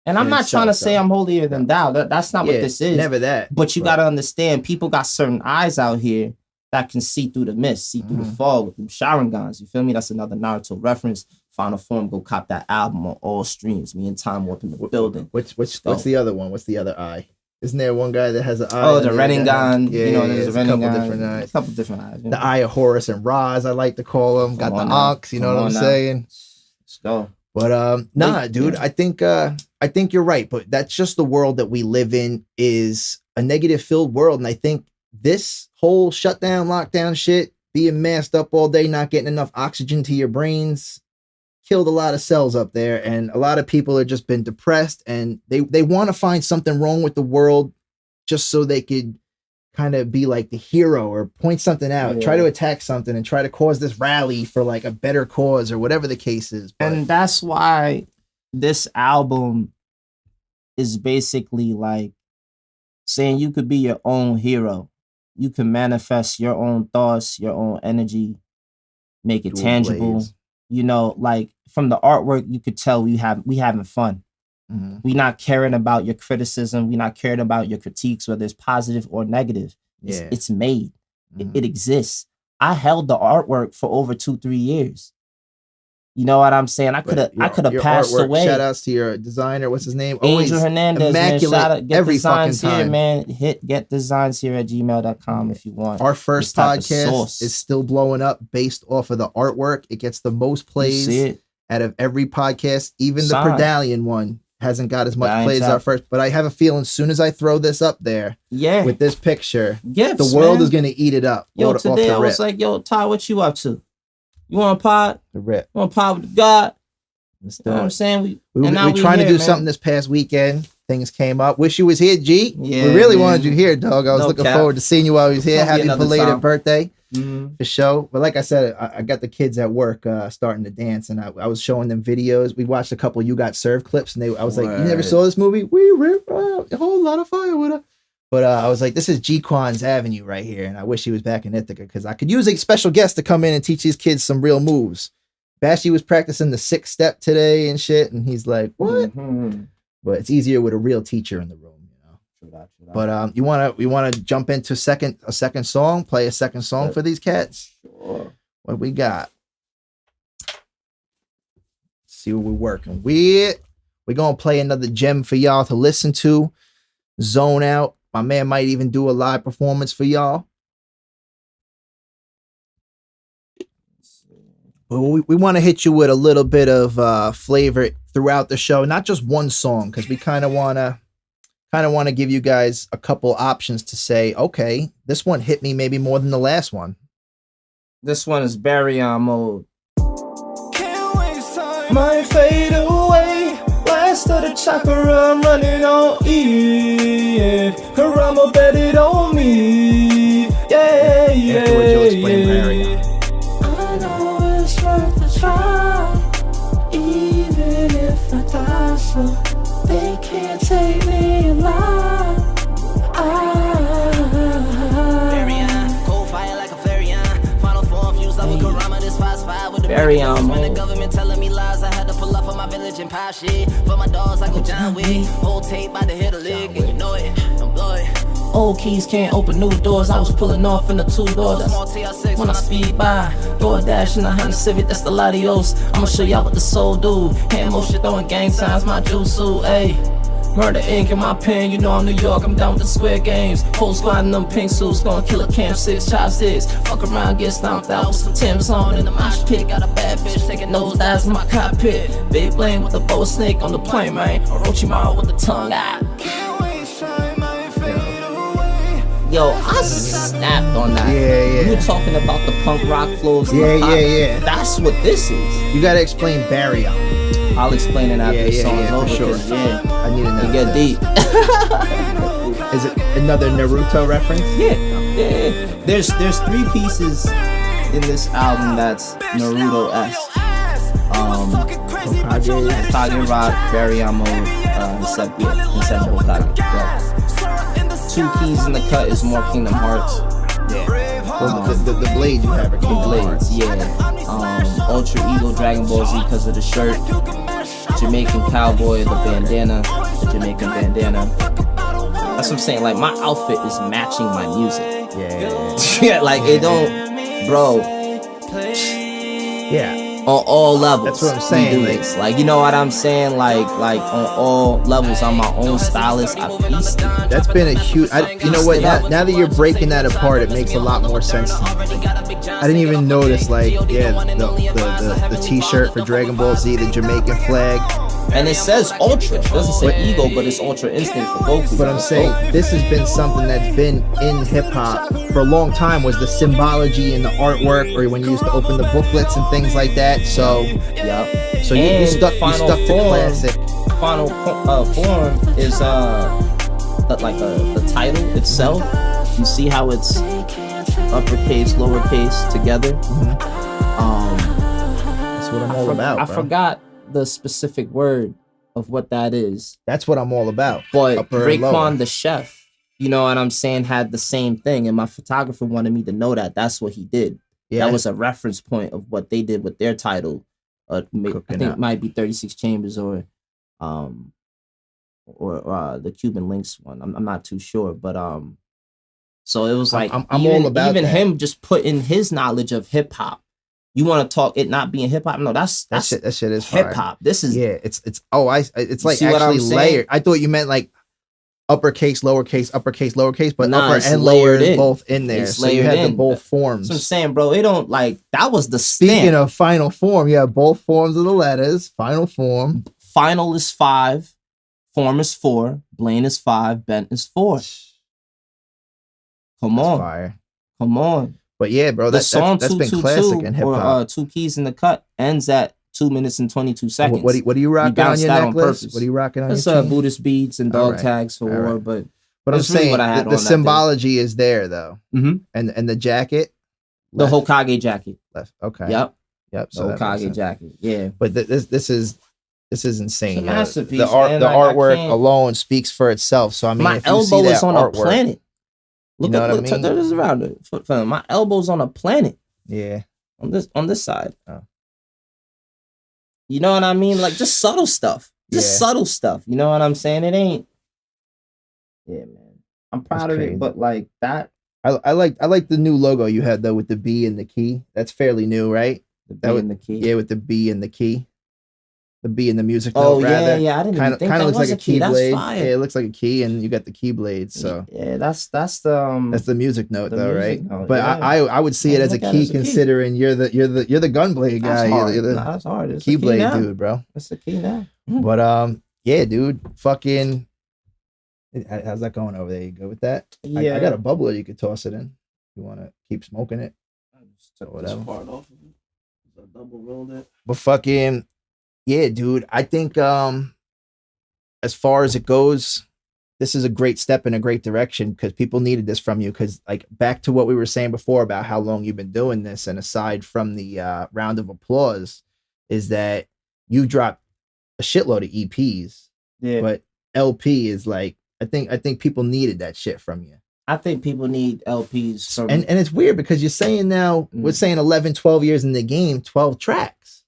And I'm not trying to say I'm holier than thou. That's not what this is. Never that. But you got to understand, people got certain eyes out here that can see through the mist, see through the fog with them Sharingans. You feel me? That's another Naruto reference. Final Form, go cop that album on all streams. Me and Time Warp in the building. What's the other one? What's the other eye? Isn't there one guy that has an eye? Oh, the Rinnegan. Yeah, you know, there's a Rinnegan. A couple different eyes. The eye of Horus and Raz, I like to call them. Got the Ankhs, you know what I'm saying? Let's go. But nah, dude, I think you're right. But that's just the world that we live in, is a negative filled world. And I think this whole shutdown, lockdown shit, being masked up all day, not getting enough oxygen to your brains, killed a lot of cells up there. And a lot of people have just been depressed, and they want to find something wrong with the world just so they could kind of be like the hero or point something out, try to attack something and try to cause this rally for like a better cause or whatever the case is. But and that's why this album is basically like saying you could be your own hero. You can manifest your own thoughts, your own energy, make it tangible. You know, like from the artwork, you could tell we having fun. We not caring about your criticism. We not caring about your critiques, whether it's positive or negative. It's made. It exists. I held the artwork for over 2-3 years. You know what I'm saying? I could have passed artwork, away. Shout outs to your designer. What's his name? Angel Hernandez, immaculate, man. Shout out, get every designs fucking here, time. man. Hit getdesignshere@gmail.com if you want. Our first This type of podcast sauce. is still blowing up based off of the artwork. It gets the most You plays see it? out of every podcast. Even the Sign. Predallion one hasn't got as much Giant plays as tap. our first. But I have a feeling as soon as I throw this up there Yeah. with this picture, Gifts, the world man. is going to eat it up. Yo, off today the I rip. was like, yo, Ty, what you up to? You want a pod? The rip. You want a pod with God? Let's You do know what I'm it. saying? We and now trying to here, do man. something this past weekend. Things came up. Wish you was here, G. Yeah, we really man. wanted you here, dog. I was No looking cap. forward to seeing you while he was here. Gonna be Happy another belated time. birthday Mhm. for sure. But like I said, I got the kids at work starting to dance, and I was showing them videos. We watched a couple You Got Served clips, and I was like, "You never Word. saw this movie? We rip a whole lot of fire with her." But I was like, "This is G Quan's Avenue right here," and I wish he was back in Ithaca because I could use a special guest to come in and teach these kids some real moves. Bashy was practicing the 6 step today and shit, and he's like, "What?" Mhm. But it's easier with a real teacher in the room, you know. True that. But we wanna jump into a second song, play a second song for these cats. Sure. What we got? See what we're working with. We're gonna play another gem for y'all to listen to. Zone out. My man might even do a live performance for y'all. But we want to hit you with a little bit of flavor throughout the show, not just one song, because we kind of want to give you guys a couple options to say, okay, this one hit me maybe more than the last one. This one is Baryon mode. Might fade away. Last of the chakra, I'm running on E. Karama bet it on me. Yeah, Afterwards, you'll explain Baryon. I know it's worth a try, even if I die, so they can't take me alive. Cold fire like a Varian. Final form fused up with Karama. This 5-5 with the Baryon when the mode. government telling me lies. I had to pull up for my village and pop shit. For my dogs, I go John Wick. Whole tape by the hit a lick, and you know it. Don't blow it. Old keys can't open new doors. I was pulling off in the 2-door. That's Small TR6 when I speed by. DoorDash in the Honda Civic, that's the Latios. I'ma show y'all what the soul do. Hand motion throwing gang signs, my jutsu, ayy. Murder ink in my pen, you know I'm New York, I'm down with the square games. Whole squad in them pink suits, gonna kill a Camp 6, chopsticks. Fuck around, get stomped out with some Tim's on in the mosh pit. Got a bad bitch taking nosedives in my cockpit. Big Blane with a boa snake on the plane, man. Orochimaru with the tongue out. Yo, I snapped on that. Yeah. You were talking about the punk rock flows. Yeah, and the pop. yeah. That's what this is. You gotta explain Baryon. I'll explain it after the song's for over. sure. 'Cause, yeah, I need to know. we get deep. Is it another Naruto reference? Yeah. There's 3 pieces in this album that's Naruto-esque. Hokage Rock, Baryon Mode, and Senbei Hokage. Yeah. 2 keys in the cut is more Kingdom Hearts. Well, the blade you have are Kingdom Hearts. Blades, yeah. Ultra Ego Dragon Ball Z because of the shirt. Jamaican Cowboy, the bandana, the Jamaican bandana. That's what I'm saying. Like, my outfit is matching my music. Yeah. Yeah, like, it don't, bro, Yeah. on all levels. That's what I'm saying, we do like- this. Like, you know what I'm saying? Like on all levels, I'm my own stylist. I pieced it. That's been a huge. You know what? Now that you're breaking that apart, it makes a lot more sense to me. I didn't even notice, like, the T-shirt for Dragon Ball Z, the Jamaican flag. And it says Ultra. It doesn't say Ego, but it's Ultra Instinct for Goku. But I'm saying this has been something that's been in hip hop for a long time. Was the symbology in the artwork, or when you used to open the booklets and things like that. So Yep. So you stuck to classic. Final form is the title itself. You see how it's uppercase, lowercase together. That's what I'm all about. I bro. forgot the specific word of what that is, That's what I'm all about. but Upper and lower. Raekwon the chef, you know what I'm saying, had the same thing, and my photographer wanted me to know that. That's what he did. Yeah. That was a reference point of what they did with their title. I Cooking think up. it might be 36 Chambers or or the Cuban Links one. I'm not too sure, but so it was like I'm even, all about even that. him just putting his knowledge of hip hop. You want to talk it not being hip hop? No, that's that shit is hip hop. This is it's it's like see what I'm actually saying? layered. I thought you meant like uppercase, lowercase, but Nah, upper it's and lower layered is in. both in there. It's So you layered had the in. both That's what I'm forms. saying, bro. It don't like that was the Speaking stamp. of final form, you have both forms of the letters. Final form. Final is 5, form is 4, Blane is 5, Bent is 4. Come That's on, fire. come on. But yeah, bro, The song that's been 222 classic in hip or hop. 2 keys in the cut ends at 2 minutes and 22 seconds. What are you rocking on bounced your that on necklace? purpose. What are you rocking on That's your chain? Buddhist beads and All dog right. tags for All war, right. but But I'm that's really saying what I had the on that day. symbology is there though, Mhm. and the jacket. The left, Hokage jacket. left. Okay. Yep, Yep. the So that makes Hokage sense. jacket. Yeah. But this is insane. It's a yo. masterpiece, The art, man. the Like, I artwork can't- alone speaks for itself. So I mean, My if you see elbow that is on a artwork, planet. Look, know what I look, mean? turn this around. My elbow's on a planet yeah. on this side. Oh. You know what I mean? Like just subtle stuff. Just Yeah. subtle stuff. You know what I'm saying? It ain't. Yeah, man. I'm proud That's of crazy. it, but like that. I like the new logo you had though with the B and the key. That's fairly new, right? The That B was- and the key. Yeah, with the B and the key. The B and the music Oh note, yeah, rather. yeah. I didn't even think Kind that of looks was like a a key. That's keyblade. fire. Yeah, it looks like a key, and you got the keyblade. So yeah, that's the that's the music note, the though, music right? note, But yeah. I would see Yeah, it as a look at it key, as a key. considering you're the gunblade guy. That's hard. You're the Nah, that's hard. It's a key keyblade now. dude, bro. It's the key now. But yeah, dude, fucking. How's that going over there? You good with that? Yeah. I got a bubbler you could toss it in. You want to keep smoking it? I just took Or this whatever. part off of it. I double rolled it. But fucking yeah, dude. I think as far as it goes, this is a great step in a great direction because people needed this from you. Because like back to what we were saying before about how long you've been doing this, and aside from the round of applause, is that you dropped a shitload of EPs, Yeah. but LP is like I think people needed that shit from you. I think people need LPs from And it's weird because you're saying now we're saying 11, 12 years in the game, 12 tracks.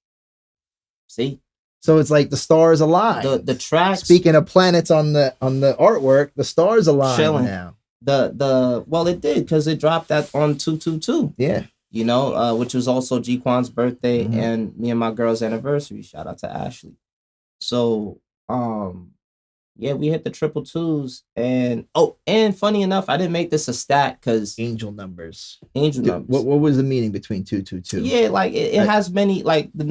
see So it's like the stars align. the tracks. Speaking of planets on the artwork, the stars align Chilling. now. Well, it did because it dropped that on 222. Yeah. You know, which was also G-Quan's birthday Mhm. and me and my girl's anniversary. Shout out to Ashley. So, yeah, we hit the 222s, and funny enough, I didn't make this a stat because Angel numbers. angel Dude, numbers. what was the meaning between 222? Yeah, like it has many like the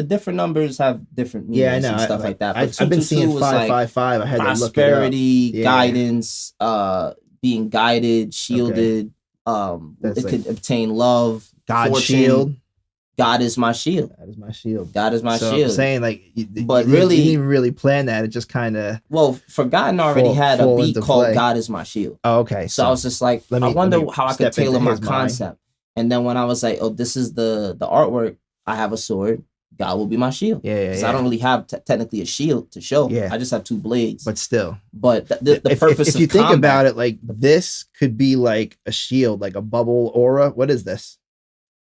different numbers have different meanings Yeah, I know. and stuff like that. But I've been seeing 222 was like 555. I had to look it up. prosperity, Yeah. guidance, being guided, shielded. That's It like could obtain love, God fortune. shield. God is my shield. That is my shield. God is my So shield. I'm saying like, But you really- didn't even really plan that. It just kind of. Well, Forgotten already had a fall beat into called play. "God Is My Shield," Oh, okay. so I was just like, let I me wonder how I could step into tailor my his mind. concept. And then when I was like, oh, this is the artwork. I have a sword. God will be my shield. Yeah, Because I don't really have technically a shield to show. Yeah. I just have 2 blades. But still, But the if purpose if of you think combat, about it, like this could be like a shield, like a bubble aura. What is this?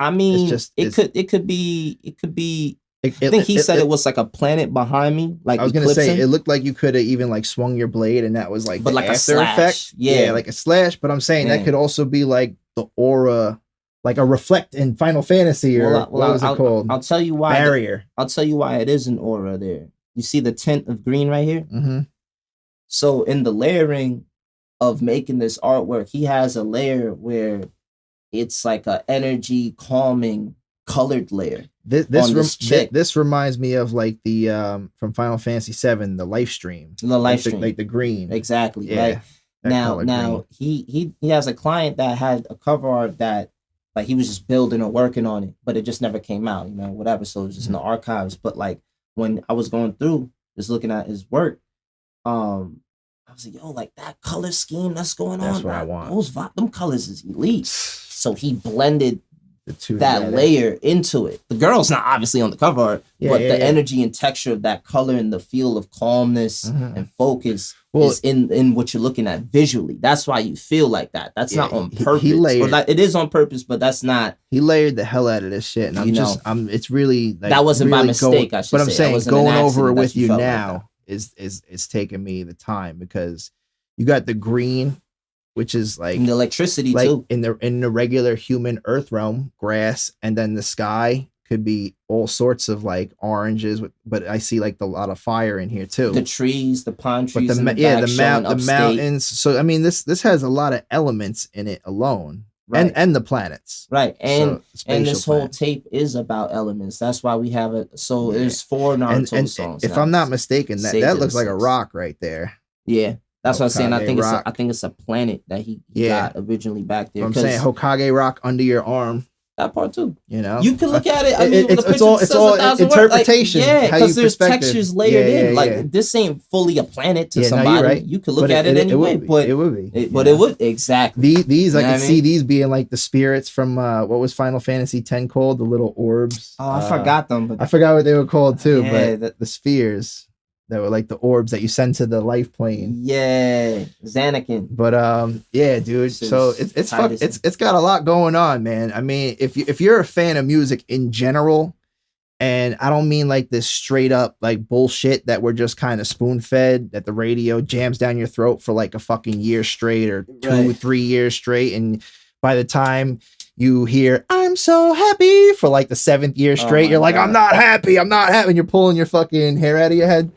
I mean, just- it it's- could be. I think he said it was like a planet behind me, like I was gonna say eclipsing. it looked like you could have even like swung your blade, and that was like But the like a after slash. effect. Yeah. Like a slash. But I'm saying Yeah. that could also be like the aura, like a reflect in Final Fantasy, or what was it called? I'll tell you why. Barrier. I'll tell you why it is an aura there. You see the tint of green right here? Mm-hmm. So in the layering of making this artwork, he has a layer where it's like a energy calming colored layer. On this chick. This reminds me of like the from Final Fantasy VII, the life stream. The life Like stream. like the green. Exactly. Yeah. Like that now color green. he has a client that had a cover art that like he was just building or working on it, but it just never came out, you know, whatever. So it was just in the archives. But like when I was going through just looking at his work, I was like, yo, like that color scheme that's going That's on. what I like, want. them colors is elite. So he blended The two that together. layer into it. The girl's not obviously on the cover art, Yeah, but yeah, the yeah. energy and texture of that color and the feel of calmness Mhm. and focus Well- is in what you're looking at visually. That's why you feel like that. That's Yeah, not on he purpose. layered- Or like, it is on purpose, but that's not. He layered the hell out of this shit, and You I'm it's really like That wasn't by really mistake, I should But I'm say. That saying wasn't an going over it accident that with you you felt like now is taking me the time, because you got the green, which is like And the electricity like too. in the regular human earth realm, grass, and then the sky could be all sorts of like oranges, but I see like a lot of fire in here too. The trees, the pine But trees, in the back showing the upstate. mountains. So I mean, this has a lot of elements in it alone, Right. and the planets. Right, and So, and this spatial whole planets. tape is about elements. That's why we have it. So Yeah. there's 4 Naruto and songs. if now. I'm not mistaken, Saved that to looks the like a six. rock right there. Yeah, that's what I'm saying. I Hokage think rock. I think it's a planet that he Yeah. got originally back there. I'm 'cause saying Hokage rock under your arm. that part too. You know, You can look at it. I mean, when the it's picture all says it's all 1,000 words, like, interpretation. yeah, how you because there's perspective. textures layered Yeah, in. yeah, Like yeah. this ain't fully a planet to Yeah, no, somebody. you're right. You could look But at it anyway, would be. but It would be. but Yeah. it would exactly. These I You know could what I see mean? these being like the spirits from what was Final Fantasy X called? The little orbs. Oh, I forgot them, but I forgot what they were called too, Yeah, but the spheres that were like the orbs that you send to the life plane. yeah, Xanakin. But yeah, dude. This So is it's tight. it's got a lot going on, man. I mean, if you're a fan of music in general, and I don't mean like this straight up like bullshit that we're just kind of spoon fed, that the radio jams down your throat for like a fucking year straight or 2-3 years straight, and by the time you hear "I'm so happy" for like the 7th year straight, my you're like, God. I'm not happy, and you're pulling your fucking hair out of your head.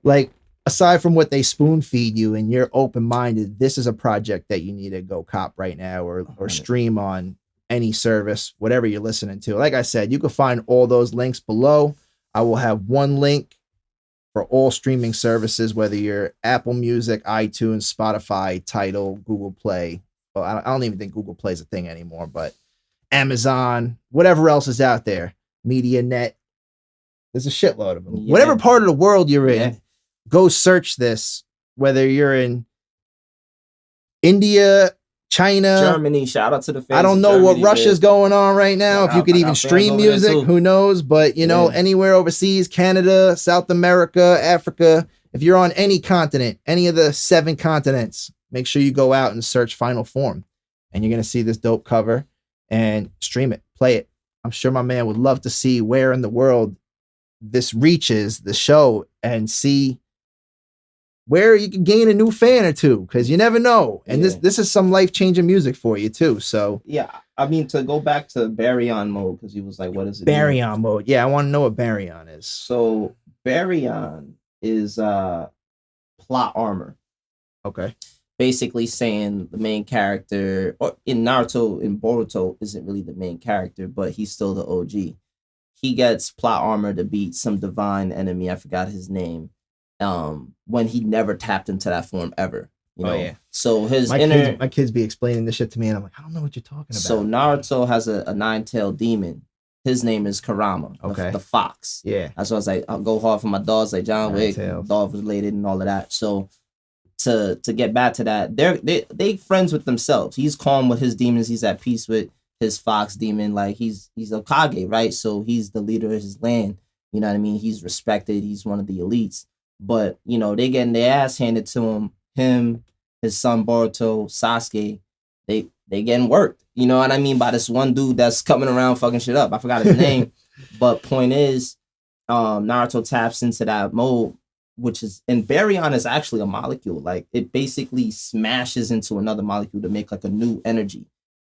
Like, aside from what they spoon feed you and you're open minded, this is a project that you need to go cop right now, or stream on any service, whatever you're listening to. Like I said, you can find all those links below. I will have one link for all streaming services, whether you're Apple Music, iTunes, Spotify, Tidal, Google Play. Well, I don't even think Google Play is a thing anymore, but Amazon, whatever else is out there, MediaNet. There's a shitload of them. Yeah. Whatever part of the world you're in, Yeah. go search this. Whether you're in India, China, Germany, shout out to the fans. I don't of know what Germany, Russia's man. going on right now. Shout If you out- could I even got fans stream over there music, too. who knows? But you know, Yeah. anywhere overseas, Canada, South America, Africa, if you're on any continent, any of the 7 continents, make sure you go out and search Final Form, and you're gonna see this dope cover and stream it, play it. I'm sure my man would love to see where in the world this reaches the show and see where you can gain a new fan or two, because you never know. And Yeah. this is some life-changing music for you too. So Yeah, I mean, to go back to Baryon mode, because he was like, what is it? mean? Baryon mode. Yeah, I want to know what Baryon is. So Baryon is plot armor. Okay. Basically saying the main character, or in Naruto, in Boruto, isn't really the main character, but he's still the OG. He gets plot armor to beat some divine enemy. I forgot his name. When he never tapped into that form ever. You know? Oh, yeah. So his My kids be explaining this shit to me, and I'm like, I don't know what you're talking about. So Naruto has a 9-tailed demon. His name is Kurama, Okay. the fox. yeah. That's why I was like, I'll go hard for my dogs, like John Wick, 9 tails. dog related and all of that. So to get back to that, they friends with themselves. He's calm with his demons. He's at peace with his fox demon. Like he's a Kage, right? So he's the leader of his land. You know what I mean? He's respected. He's one of the elites. But you know, they getting their ass handed to him. Him, his son Boruto, Sasuke, they getting worked. You know what I mean? By this one dude that's coming around fucking shit up. I forgot his name. But point is, Naruto taps into that mode, which is, and Baryon is actually a molecule. Like it basically smashes into another molecule to make like a new energy.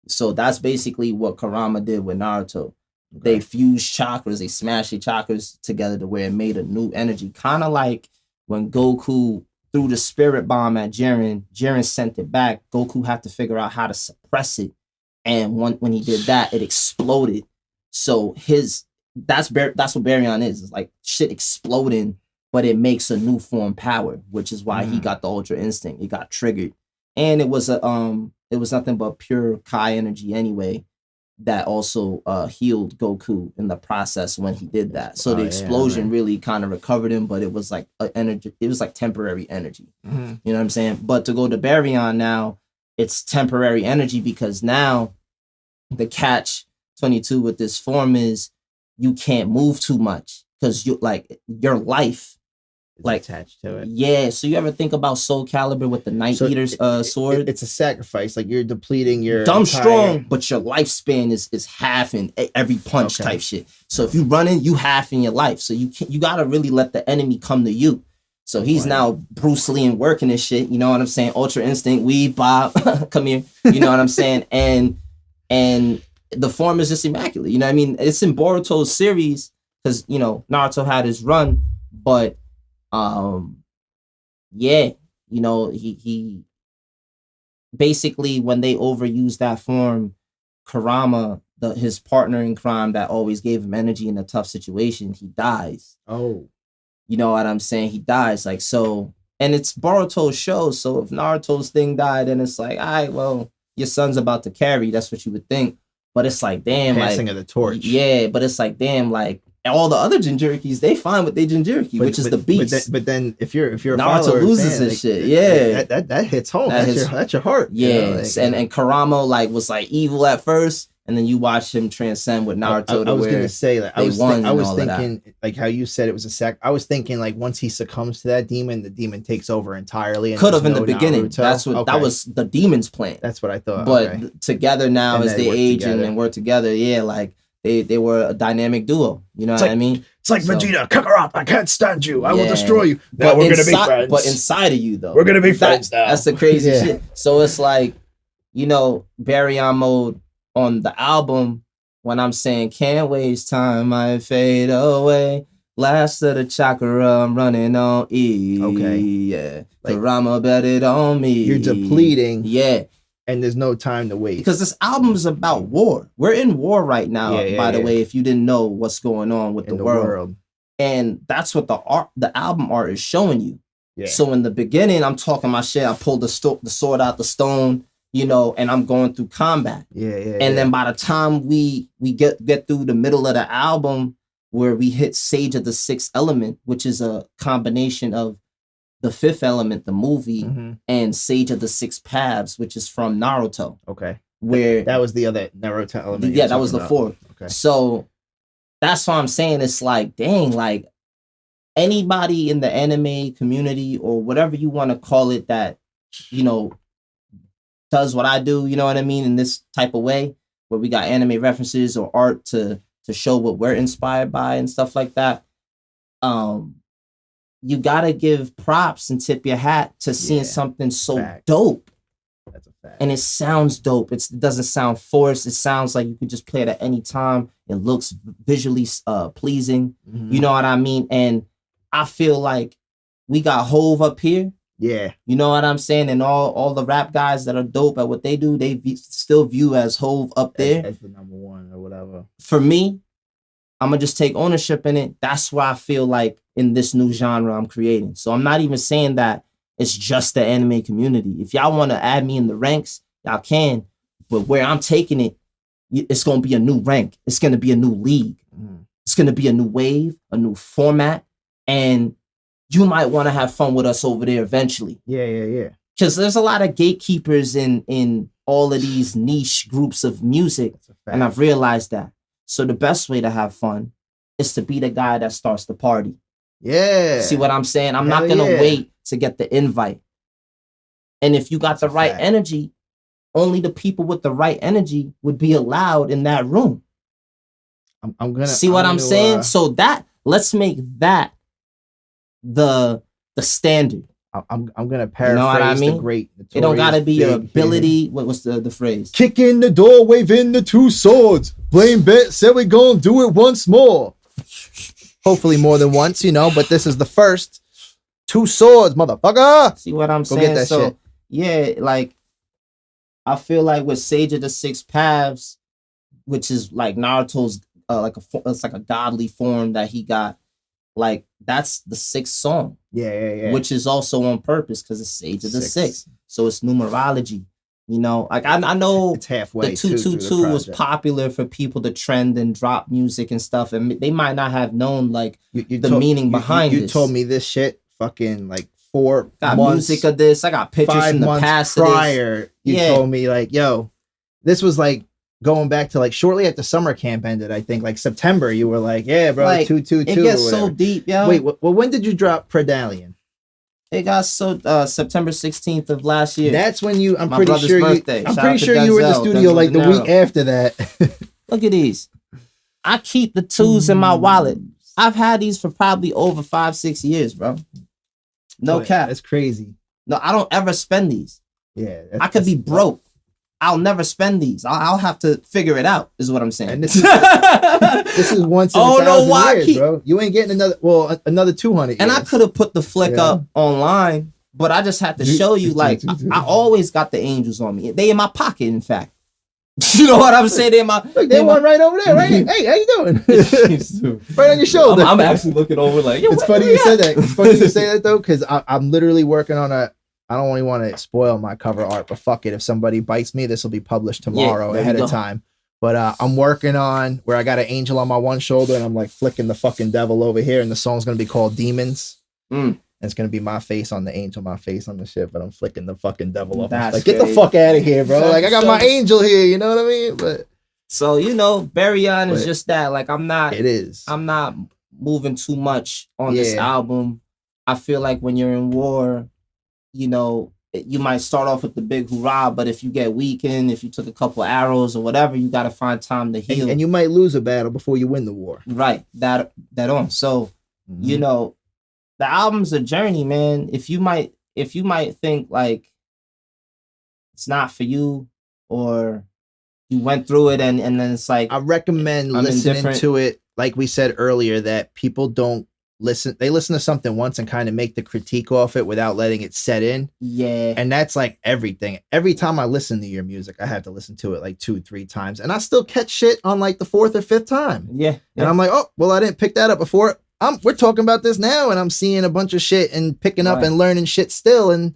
So that's basically what Kurama did with Naruto. They fused chakras, they smashed the chakras together to where it made a new energy. Kind of like when Goku threw the spirit bomb at Jiren, Jiren sent it back. Goku had to figure out how to suppress it. And when he did that, it exploded. So that's what Baryon is. It's like shit exploding, but it makes a new form power, which is why he got the Ultra Instinct. It got triggered. And it was nothing but pure Kai energy anyway. That also healed Goku in the process when he did that. So the explosion really kind of recovered him, but it was like energy. It was like temporary energy. Mm-hmm. You know what I'm saying? But to go to Baryon now, it's temporary energy because now the catch 22 with this form is you can't move too much because you like your life. Like attached to it. Yeah, so you ever think about Soul Calibur with the Night Eater's sword? It's a sacrifice. Like you're depleting your Dumb entire- strong, but your lifespan is half in every punch type shit. So if you running, you half in your life. So you gotta really let the enemy come to you. So he's now Bruce Lee and working this shit. You know what I'm saying? Ultra Instinct, weed, Bob, come here. You know what I'm saying? And the form is just immaculate. You know what I mean? It's in Boruto's series because, you know, Naruto had his run, but yeah, you know, he basically, when they overuse that form, Kurama, his partner in crime that always gave him energy in a tough situation, he dies. Oh. You know what I'm saying? He dies. Like, so, and it's Boruto's show, so if Naruto's thing died, then it's like, all right, well, your son's about to carry. That's what you would think. But it's like, damn, passing like, of the torch. Yeah, but it's like, damn, like, all the other Jinchurikis, they fine with their Jinchuriki, which is the beast. But then if you're a Naruto loses his shit. Yeah, that hits home. That's your heart. Yeah, you know, like, and Kurama like was like evil at first, and then you watch him transcend with Naruto. I was gonna say that. I was thinking like how you said it was a sac. I was thinking like once he succumbs to that demon, the demon takes over entirely. And could have in the beginning. Naruto. That's what that was the demon's plan. That's what I thought. But together now, as they age and work together, yeah, like they were a dynamic duo. You know what I mean? It's like Vegeta, Kakarot, I can't stand you. I will destroy you. Now we're gonna be friends. But inside of you though, we're gonna be friends now. That's the crazy shit. So it's like, you know, Baryon mode on the album. When I'm saying can't waste time, I fade away. Last of the chakra, I'm running on E. Okay. Yeah. Like, Kurama bet it on me. You're depleting. Yeah. And there's no time to waste. Because this album is about war. We're in war right now, by the way, if you didn't know what's going on with the world. And that's what the album art is showing you. Yeah. So in the beginning, I'm talking my shit. I pulled the sword out the stone, you know, and I'm going through combat. And then by the time we get through the middle of the album, where we hit Sage of the Sixth Element, which is a combination of the Fifth Element, the movie, and Sage of the Six Paths, which is from Naruto. Okay. Where that was the other Naruto element. Yeah, that was the fourth. Okay. So that's why I'm saying it's like, dang, like anybody in the anime community or whatever you want to call it that, you know, does what I do, you know what I mean, in this type of way, where we got anime references or art to show what we're inspired by and stuff like that. You gotta give props and tip your hat to seeing something so dope. That's a fact. And it sounds dope. It doesn't sound forced. It sounds like you could just play it at any time. It looks visually pleasing. You know what I mean? And I feel like we got Hove up here. Yeah. You know what I'm saying? And all the rap guys that are dope at what they do, they still view as Hove up there. As the number one or whatever. For me, I'm going to just take ownership in it. That's why I feel like in this new genre I'm creating. So I'm not even saying that it's just the anime community. If y'all want to add me in the ranks, y'all can. But where I'm taking it, it's going to be a new rank. It's going to be a new league. It's going to be a new wave, a new format. And you might want to have fun with us over there eventually. Yeah. Because there's a lot of gatekeepers in all of these niche groups of music. And I've realized that. So the best way to have fun is to be the guy that starts the party. Yeah. See what I'm saying? I'm not going to wait to get the invite. And if you got the right energy, only the people with the right energy would be allowed in that room. I'm gonna see what I'm saying? So let's make that the standard. I'm gonna paraphrase, you know what I mean? The great. It don't gotta be your ability. What was the phrase? Kick in the door, waving the two swords. Blane Bent said we gonna do it once more. Hopefully more than once, you know. But this is the first. Two swords, motherfucker. See what I'm saying? Get that shit. Yeah, like I feel like with Sage of the Six Paths, which is like Naruto's, it's like a godly form that he got. Like that's the sixth song. Yeah. Which is also on purpose because it's Sage of the Six. So it's numerology. You know, like I know it's halfway. The 222 was popular for people to trend and drop music and stuff, and they might not have known like the meaning behind it. You told me this shit fucking like 4 got months, music of this. I got pictures from the past prior. You told me like, yo, this was like going back to like shortly after summer camp ended. I think like September. You were like, yeah, bro, like, 222. It gets so deep, yo. Wait, well, when did you drop Predallion? It got so September 16th of last year. That's when you. I'm My pretty brother's sure birthday. I'm pretty sure you were in the studio like the week after that. Look at these. I keep the twos in my wallet. I've had these for probably over 5-6 years, bro. No cap. That's crazy. No, I don't ever spend these. Yeah. I could be broke. I'll never spend these. I'll have to figure it out, is what I'm saying. And this is once in a thousand years, bro. You ain't getting another 200 years. And I could have put the flick up online, but I just had to show you, like, I always got the angels on me. They in my pocket, in fact. You know what I'm saying? They one right over there, right? Hey, how you doing? Right on your shoulder. I'm actually looking over like, yo, it's funny you said that. It's funny you say that, though, because I'm literally working on I don't really want to spoil my cover art, but fuck it. If somebody bites me, this will be published tomorrow ahead of time. But I'm working on where I got an angel on my one shoulder and I'm like flicking the fucking devil over here. And the song's going to be called Demons. And it's going to be my face on the angel, my face on the shit, but I'm flicking the fucking devil off. Like, get the fuck out of here, bro. Like, I got my angel here, you know what I mean? But so, you know, Bury On is just that. Like, I'm not moving too much on this album. I feel like when you're in war, you know, you might start off with the big hoorah, but if you get weakened, if you took a couple arrows or whatever, you got to find time to heal. And you might lose a battle before you win the war. Right. That on. So, you know, the album's a journey, man. If you might think like it's not for you, or you went through it and then it's like, I recommend listening to it. Like we said earlier, that people don't listen. They listen to something once and kind of make the critique off it without letting it set in. Yeah. And that's like everything. Every time I listen to your music, I have to listen to it like 2-3 times. And I still catch shit on like the 4th or 5th time. Yeah. And I'm like, oh, well, I didn't pick that up before. We're talking about this now, and I'm seeing a bunch of shit and picking up and learning shit still. And,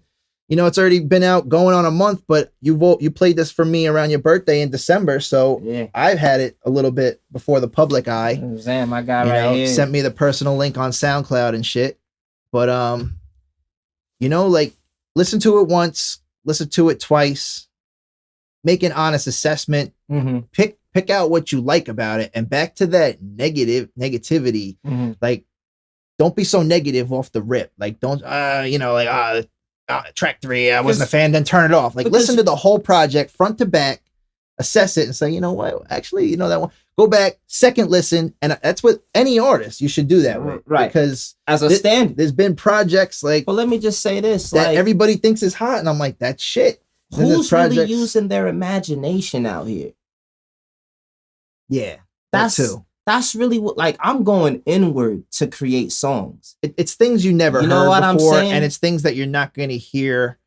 you know, it's already been out going on a month, but you played this for me around your birthday in December. So I've had it a little bit before the public eye. Damn, my guy here sent me the personal link on SoundCloud and shit. But, you know, like, listen to it once, listen to it twice, make an honest assessment, pick out what you like about it, and back to that negativity. Like, don't be so negative off the rip. Like, don't, you know, like, track 3, I wasn't a fan, then turn it off. Like, listen to the whole project front to back, assess it, and say, you know what, actually, you know, that one, go back, second listen. And that's what any artist, you should do that with. Right. Because as a standard, there's been projects like, well, let me just say this, that like, everybody thinks is hot, and I'm like, that's shit. Who's really using their imagination out here? Yeah, that's really what, like, I'm going inward to create songs. It's things you never heard what before, I'm saying? And it's things that you're not going to hear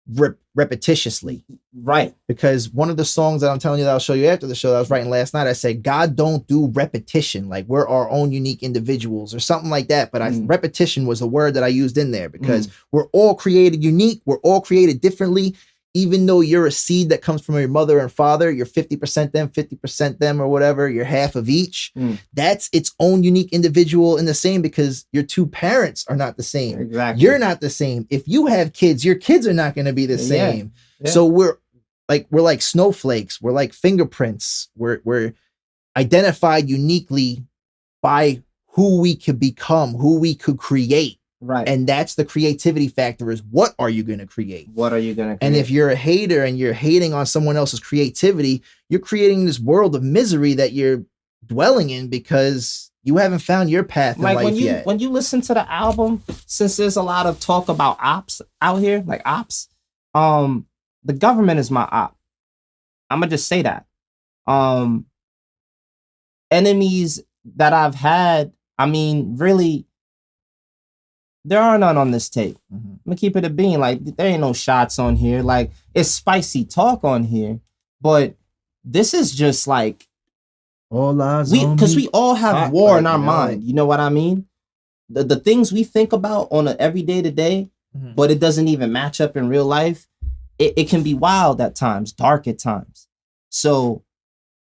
repetitiously. Right. Because one of the songs that I'm telling you that I'll show you after the show that I was writing last night, I said, God don't do repetition. Like, we're our own unique individuals or something like that. But repetition was a word that I used in there because we're all created unique. We're all created differently. Even though you're a seed that comes from your mother and father, you're 50% them, 50% them, or whatever, you're half of each. That's its own unique individual in the same, because your two parents are not the same. Exactly. You're not the same. If you have kids, your kids are not going to be the same. Yeah. So we're like snowflakes. We're like fingerprints. We're identified uniquely by who we could become, who we could create. Right. And that's the creativity factor, is what are you going to create? What are you going to create? And if you're a hater and you're hating on someone else's creativity, you're creating this world of misery that you're dwelling in because you haven't found your path in life yet. When you listen to the album, since there's a lot of talk about ops out here, like ops, the government is my op. I'm going to just say that. Enemies that I've had, I mean, really, there are none on this tape. I'm gonna keep it a bean. Like, there ain't no shots on here. Like, it's spicy talk on here, but this is just like, all eyes on me. Because we all have war in our mind. You know what I mean? The things we think about on an everyday to day, but it doesn't even match up in real life. It can be wild at times, dark at times. So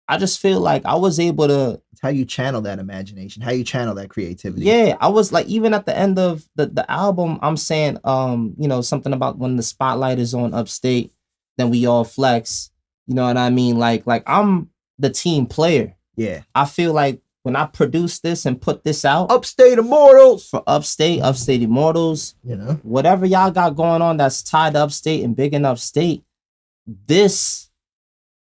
I just feel like I was able to. It's how you channel that imagination, how you channel that creativity. Yeah, I was like, even at the end of the album, I'm saying, you know, something about when the spotlight is on upstate, then we all flex. You know what I mean? Like I'm the team player. Yeah. I feel like when I produce this and put this out, Upstate Immortals for upstate Immortals, you know, whatever y'all got going on that's tied to upstate and big in upstate, this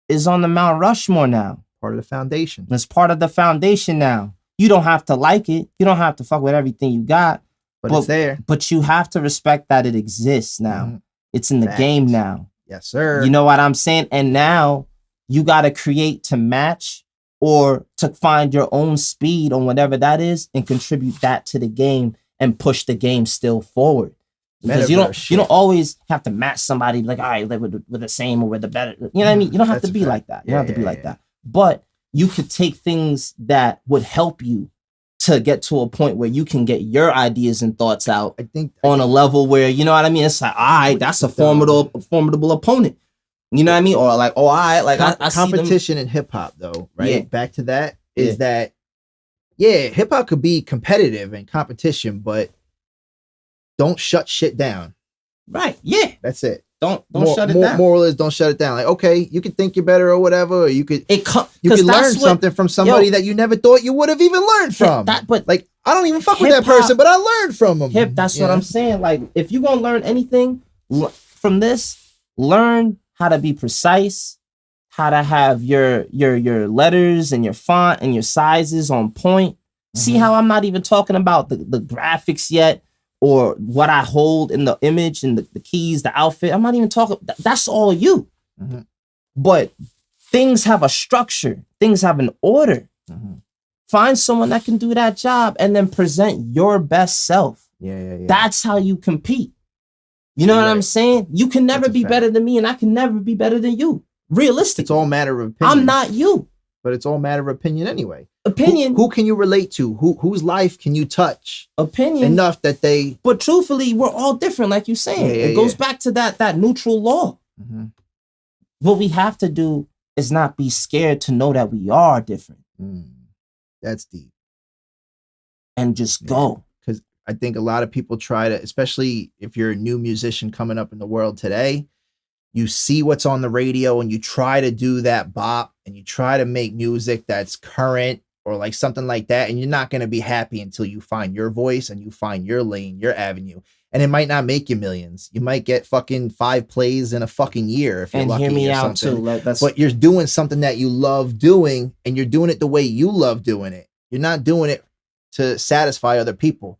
is on the Mount Rushmore now. Part of the foundation. It's part of the foundation now. You don't have to like it. You don't have to fuck with everything you got. but it's there. But you have to respect that it exists now. Mhm. It's in the Facts. game now. Yes, sir. You know what I'm saying? And now you got to create to match or to find your own speed on whatever that is and contribute that to the game and push the game still forward. Because you don't always have to match somebody like, all right, like with the same or with the better. You know what I mean? You don't have That's to be fair. like that. You don't have to be like that. But you could take things that would help you to get to a point where you can get your ideas and thoughts out I think on a level where, you know what I mean? It's like, all right, that's a formidable opponent. You know what I mean? Or like, oh, all right, like I see them. competition in hip hop though, right? Yeah. Back to that is that, yeah, hip hop could be competitive and competition, but don't shut shit down. Right. Yeah. That's it. Don't shut it down. Moral is don't shut it down. Like, okay, you could think you're better or whatever, or you could learn something from somebody that you never thought you would have even learned from. But like, I don't even fuck with that person, but I learned from them. That's what I'm saying. Like, if you're gonna learn anything from this, learn how to be precise, how to have your letters and your font and your sizes on point. See how I'm not even talking about the graphics yet, or what I hold in the image and the keys, the outfit. I'm not even talking. That's all you. But things have a structure. Things have an order. Find someone that can do that job and then present your best self. Yeah. That's how you compete. You know what I'm saying? You can never be better than me, and I can never be better than you. Realistically. It's all matter of opinion. I'm not you. But it's all matter of opinion anyway. Opinion. Who can you relate to? Whose life can you touch? Opinion. Enough that they... But truthfully, we're all different, like you're saying. It goes back to that neutral law. What we have to do is not be scared to know that we are different. That's deep. And just go. Because I think a lot of people try to, especially if you're a new musician coming up in the world today, you see what's on the radio and you try to do that bop and you try to make music that's current or like something like that. And you're not going to be happy until you find your voice and you find your lane, your avenue. And it might not make you millions. You might get fucking 5 plays in a fucking year if you're lucky. And hear me or out something. too. But you're doing something that you love doing and you're doing it the way you love doing it. You're not doing it to satisfy other people.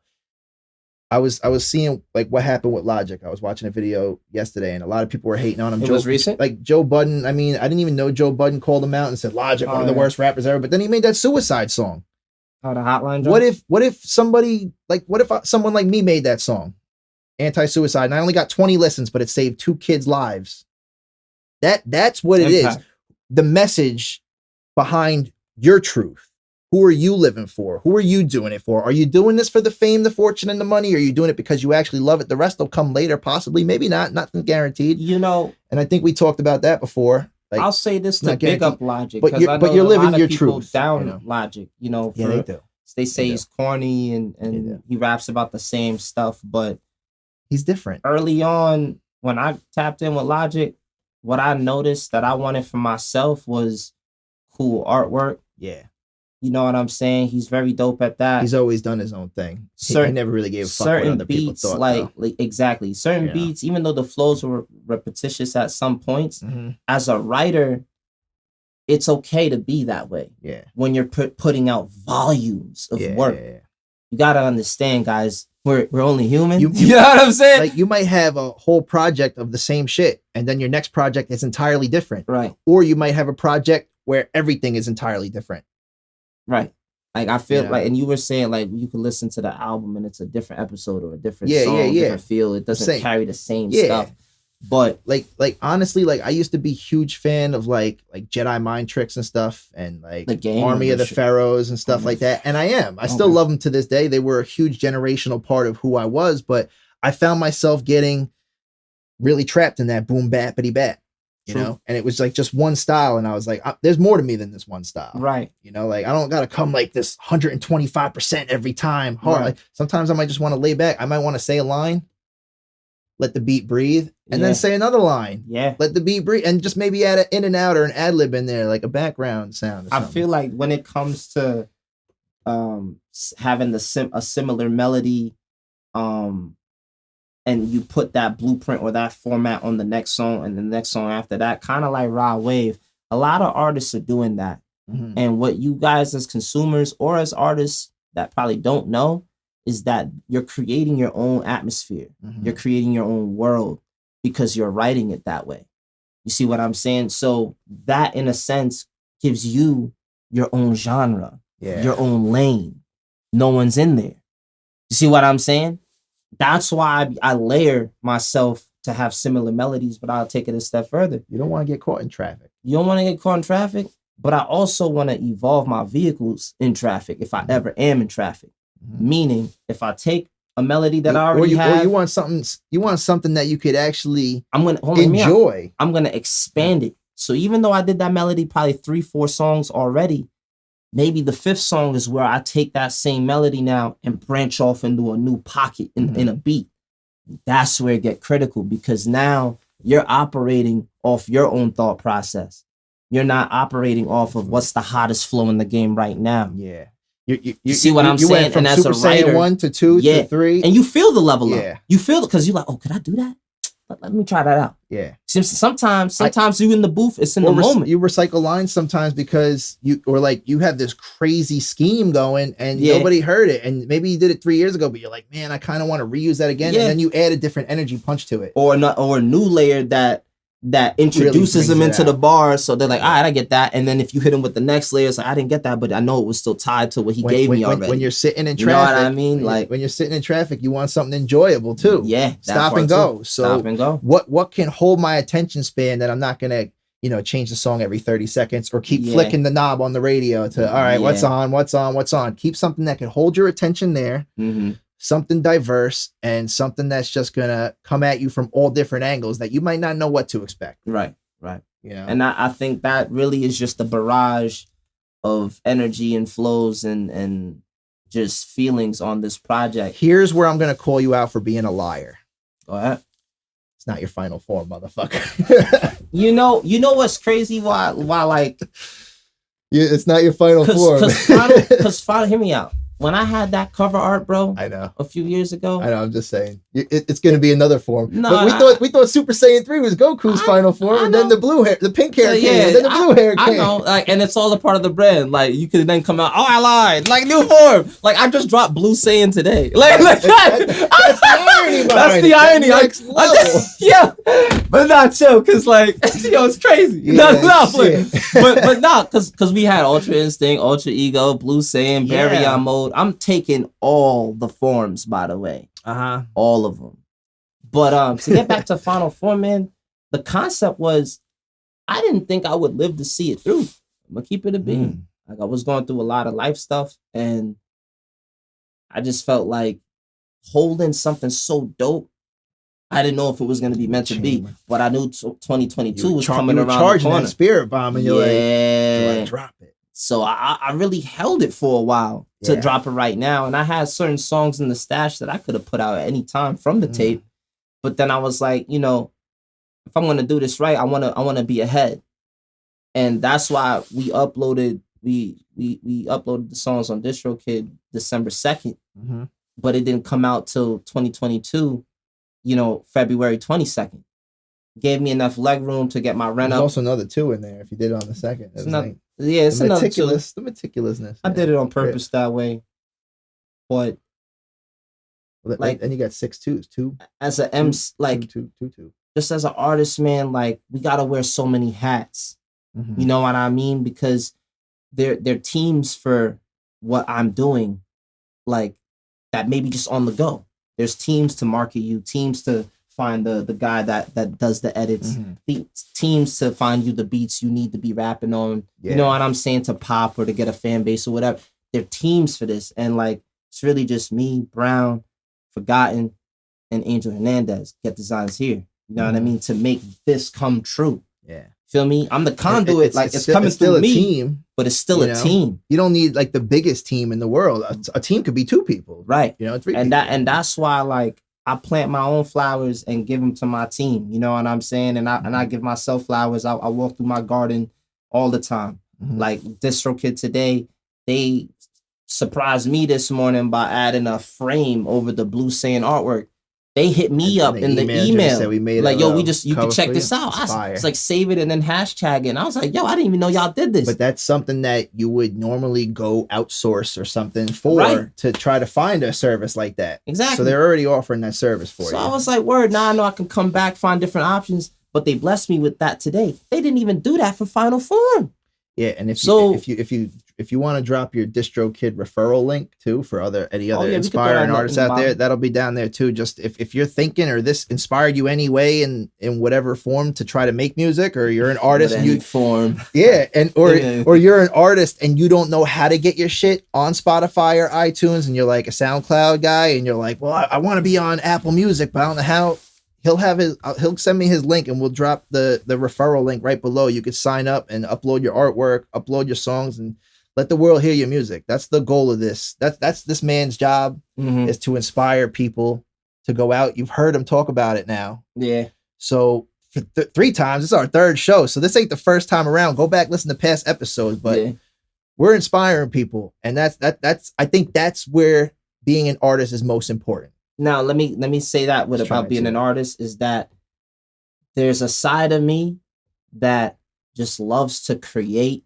I was seeing like what happened with Logic. I was watching a video yesterday and a lot of people were hating on him. It was recent? Like Joe Budden. I mean, I didn't even know Joe Budden called him out and said Logic, one of the worst rappers ever. But then he made that Suicide song. Oh, the Hotline. What if someone like me made that song, Anti-Suicide, and I only got 20 listens, but it saved 2 kids' lives. That's what it is. The message behind your truth. Who are you living for? Who are you doing it for? Are you doing this for the fame, the fortune, and the money? Or are you doing it because you actually love it? The rest will come later, possibly, maybe not. Nothing guaranteed. You know, and I think we talked about that before. Like, I'll say this to big up Logic, but you're living your truth. Down Logic, you know, they do. They say he's corny and he raps about the same stuff, but he's different. Early on, when I tapped in with Logic, what I noticed that I wanted for myself was cool artwork. Yeah. You know what I'm saying? He's very dope at that. He's always done his own thing. He never really gave a fuck what other people thought. Like exactly. Certain beats, even though the flows were repetitious at some points, as a writer, it's okay to be that way. Yeah. When you're putting out volumes of work. You gotta understand, guys, we're only human. You know what I'm saying? Like you might have a whole project of the same shit, and then your next project is entirely different. Right. Or you might have a project where everything is entirely different. Right. Like I feel like, and you were saying like you can listen to the album and it's a different episode or a different song, different feel. It doesn't carry the same stuff. But like honestly, like I used to be huge fan of like Jedi mind tricks and stuff, and like Army of the Pharaohs and stuff like that. And I still love them to this day. They were a huge generational part of who I was, but I found myself getting really trapped in that boom bappity bap. You know, and it was like just one style, and I was like, there's more to me than this one style. Right. You know, like I don't gotta come like this 125% every time hard. Right. Like sometimes I might just want to lay back. I might want to say a line, let the beat breathe, and then say another line. Yeah. Let the beat breathe, and just maybe add an in and out or an ad lib in there, like a background sound. I feel like when it comes to having a similar melody, and you put that blueprint or that format on the next song and the next song after that, kind of like Raw Wave. A lot of artists are doing that. And what you guys as consumers or as artists that probably don't know is that you're creating your own atmosphere. Mhm. You're creating your own world because you're writing it that way. You see what I'm saying? So that, in a sense, gives you your own genre, your own lane. No one's in there. You see what I'm saying? That's why I layer myself to have similar melodies, but I'll take it a step further. You don't want to get caught in traffic. You don't want to get caught in traffic, but I also want to evolve my vehicles in traffic if I ever am in traffic. Meaning, if I take a melody that I already have, or you want something that you could actually enjoy. I'm gonna expand it. So even though I did that melody probably 3-4 songs already, maybe the 5th song is where I take that same melody now and branch off into a new pocket in a beat. That's where it get critical, because now you're operating off your own thought process. You're not operating off of what's the hottest flow in the game right now. Yeah. You see what I'm saying? Went from and as Super a writer, Saiyan 1 to 2 to 3. And you feel the level Yeah. up. You feel it because you're like, oh, could I do that? Let me try that out. Yeah. Sometimes you in the booth, it's in the moment. You recycle lines sometimes because you have this crazy scheme going and nobody heard it. And maybe you did it 3 years ago, but you're like, man, I kind of want to reuse that again. And then you add a different energy punch to it. Or a new layer that introduces them into the bar. So they're like, all right, I get that. And then if you hit them with the next layer, it's like, I didn't get that, but I know it was still tied to what he gave me already. When you're sitting in traffic, you know what I mean? Like when you're sitting in traffic, you want something enjoyable too. Yeah. Stop and go. Too. So stop and go. What can hold my attention span that I'm not going to, change the song every 30 seconds or keep flicking the knob on the radio to, all right, what's on? Keep something that can hold your attention there. Mm-hmm. Something diverse and something that's just going to come at you from all different angles that you might not know what to expect. Right. Yeah. And I think that really is just a barrage of energy and flows and just feelings on this project. Here's where I'm going to call you out for being a liar. Go ahead. It's not your final form, motherfucker. you know what's crazy? Why like... Yeah, it's not your final form. Because hear me out. When I had that cover art, bro, I know, a few years ago. I know. I'm just saying, it's going to be another form. No, but we thought Super Saiyan 3 was Goku's final form, and then the pink hair came, and then the blue hair came. I know, like, and it's all a part of the brand. Like, you could then come out, oh, I lied, like new form. Like, I just dropped Blue Saiyan today. Like that's the irony. That's the irony. Yeah, but not chill, because like, it's crazy. But not because we had Ultra Instinct, Ultra Ego, Blue Saiyan, Baryon Mode. I'm taking all the forms, by the way. All of them. But to get back to Final Form, man, the concept was I didn't think I would live to see it through. I'm gonna keep it a beam. Like, I was going through a lot of life stuff, and I just felt like holding something so dope. I didn't know if it was going to be meant to be, but I knew 2022 was coming around charging the corner. That spirit bomb, and you're like, do I drop it? So I really held it for a while to drop it right now. And I had certain songs in the stash that I could have put out at any time from the tape. But then I was like, if I'm going to do this right, I want to be ahead. And that's why we uploaded the songs on DistroKid December 2nd. But it didn't come out till 2022, February 22nd. Gave me enough leg room to get my rent There's up. also another 2 in there if you did it on the 2nd. It's another 2. The meticulousness. I did it on purpose that way. But and you got 6 twos, 2 as a M, like 2. Just as an artist, man, like we gotta wear so many hats. You know what I mean? Because they're teams for what I'm doing, like that maybe just on the go. There's teams to market you, teams to find the guy that does the edits, teams to find you the beats you need to be rapping on. You know what I'm saying? To pop or to get a fan base or whatever. They're teams for this. And like it's really just me, Brown, Forgotten, and Angel Hernandez. Get Designs here. You know what I mean? To make this come true. Yeah. Feel me? I'm the conduit. It's coming through me. Team, but it's still a team. You don't need like the biggest team in the world. A team could be 2 people. Right. 3 and people. That's why like I plant my own flowers and give them to my team. You know what I'm saying? And I give myself flowers. I walk through my garden all the time. Like DistroKid today, they surprised me this morning by adding a frame over the Blue Saiyan artwork. they hit me And up the in the email just email. said, "We made like, a yo, little you can cover check for this you." out. It's fire. It's like save it and then hashtag it. And I was like, yo, I didn't even know y'all did this. But that's something that you would normally go outsource or something for Right. to try to find a service like that. Exactly. So they're already offering that service for So you. I was like, word, now I know I can come back, find different options. But they blessed me with that today. They didn't even do that for Final Form. Yeah, and So- if you want to drop your DistroKid referral link too for any other yeah, we could throw that inspiring in the- artists in the out there, bottom. that'll be down there too. Just if you're thinking or this inspired you any way in whatever form to try to make music, or you're an artist With and any you form. or or you're an artist and you don't know how to get your shit on Spotify or iTunes, and you're like a SoundCloud guy and you're like, well, I want to be on Apple Music, but I don't know how. He'll send me his link and we'll drop the referral link right below. You could sign up and upload your artwork, upload your songs, and let the world hear your music. That's the goal of this. That's this man's job, is to inspire people to go out. You've heard him talk about it now. Yeah. So for 3 times, this is our 3rd show. So this ain't the first time around. Go back, listen to past episodes, but Yeah. we're inspiring people. And that's I think that's where being an artist is most important. Now let me say that Just about being trying an to- artist is that there's a side of me that just loves to create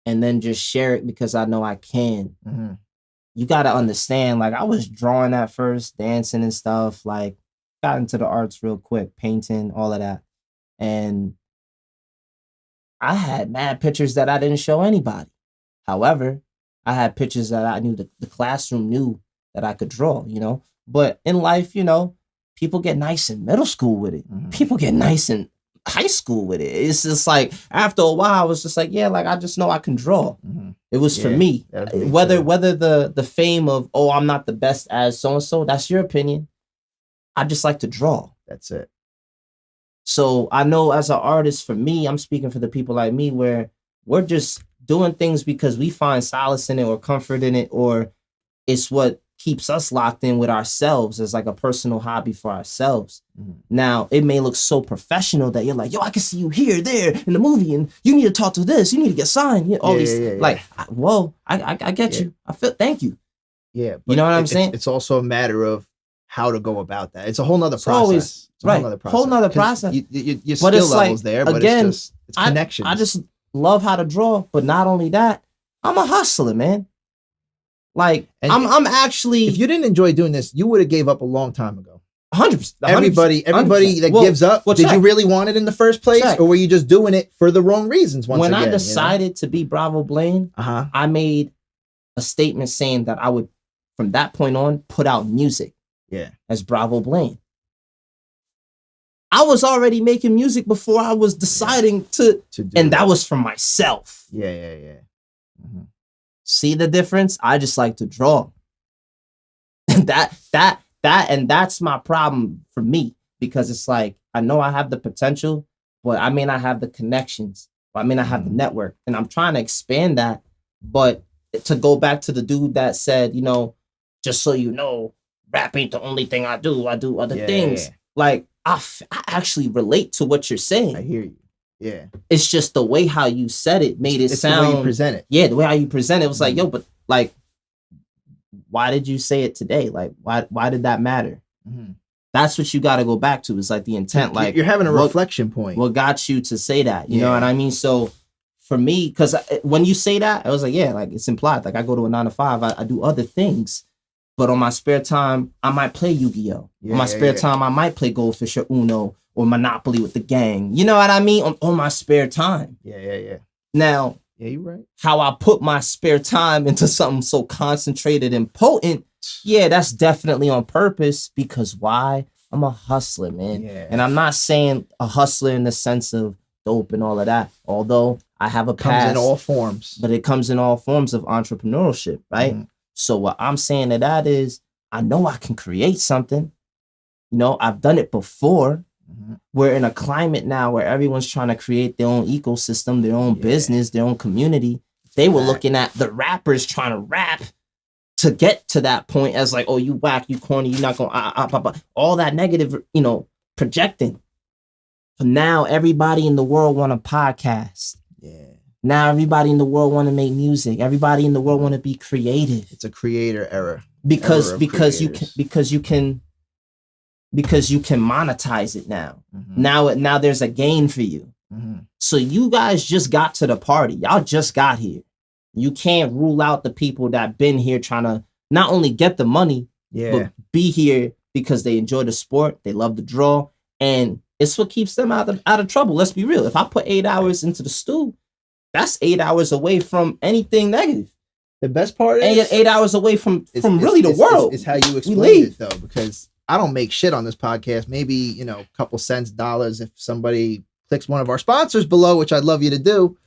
and then just share it because I know I can. You got to understand, like, I was drawing at first, dancing and stuff, like got into the arts real quick, painting, all of that. And I had mad pictures that I didn't show anybody. However, I had pictures that I knew the classroom knew that I could draw, you know? But in life, you know, people get nice in middle school with it. People get nice in high school with it. It's just like, after a while, I was just like, yeah, like, I just know I can draw. It was for Yeah, me. that's me Whether too. the fame of, oh, I'm not the best as so-and-so, that's your opinion. I just like to draw. That's it. So I know as an artist, for me, I'm speaking for the people like me, where we're just doing things because we find solace in it or comfort in it, or it's what keeps us locked in with ourselves as like a personal hobby for ourselves. Now, it may look so professional that you're like, yo, I can see you here, there, in the movie, and you need to talk to this, you need to get signed. All these, like, whoa, I get you. I feel, thank you. Yeah. You know what I'm it's- saying? It's also a matter of how to go about that. It's a whole nother It's process. always- It's a right, whole nother process. whole nother 'Cause process. Your But skill it's like, level's there, but again, it's connections. I just love how to draw, but not only that, I'm a hustler, man. Like, And I'm actually if you didn't enjoy doing this, you would have gave up a long time ago. 100%. Everybody that 100%. gives up, well, did check. you really want it in the first place, Check. or were you just doing it for the wrong reasons? When I decided to be Bravo Blane, uh-huh. I made a statement saying that I would, from that point on, put out music as Bravo Blane. I was already making music before I was deciding to do and that was for myself. Yeah. See the difference? I just like to draw. And that's my problem for me, because it's like, I know I have the potential, but I may not have the connections, or I may not have the network, and I'm trying to expand that. But to go back to the dude that said, you know, just so you know, rap ain't the only thing I do other things. Like, I actually relate to what you're saying. I hear you. Yeah. It's just the way how you said it made it sound. The way you present it. Yeah, the way how you present it was like, yo, but like, why did you say it today? Like, why did that matter? That's what you got to go back to. It's like the intent. Like, you're having a reflection point. What got you to say that? You know what I mean? So for me, because when you say that, I was like, yeah, like, it's implied. Like, I go to a 9 to 5, I do other things. But on my spare time, I might play Yu-Gi-Oh! On my spare time, I might play Goldfish or Uno or Monopoly with the gang. You know what I mean? On my spare time. Yeah. Now, you're right. How I put my spare time into something so concentrated and potent, that's definitely on purpose. Because why? I'm a hustler, man. And I'm not saying a hustler in the sense of dope and all of that. Although I have a past. Comes in all forms. But it comes in all forms of entrepreneurship, right? So what I'm saying to that is, I know I can create something. You know, I've done it before. We're in a climate now where everyone's trying to create their own ecosystem, their own business, their own community. They were looking at the rappers trying to rap to get to that point as like, oh, you whack, you corny, you're not going to, all that negative, you know, projecting. But now everybody in the world want a podcast. Now everybody in the world want to make music. Everybody in the world want to be creative. It's a creator era. Because you can because you can monetize it now. Mm-hmm. Now there's a gain for you. Mm-hmm. So you guys just got to the party. Y'all just got here. You can't rule out the people that been here trying to not only get the money, but be here because they enjoy the sport, they love the draw, and it's what keeps them out of trouble. Let's be real. If I put 8 hours into the stew, that's 8 hours away from anything negative. The best part is 8 hours away from really the world. Is how you explain it though, because I don't make shit on this podcast. Maybe, a couple cents, dollars if somebody clicks one of our sponsors below, which I'd love you to do.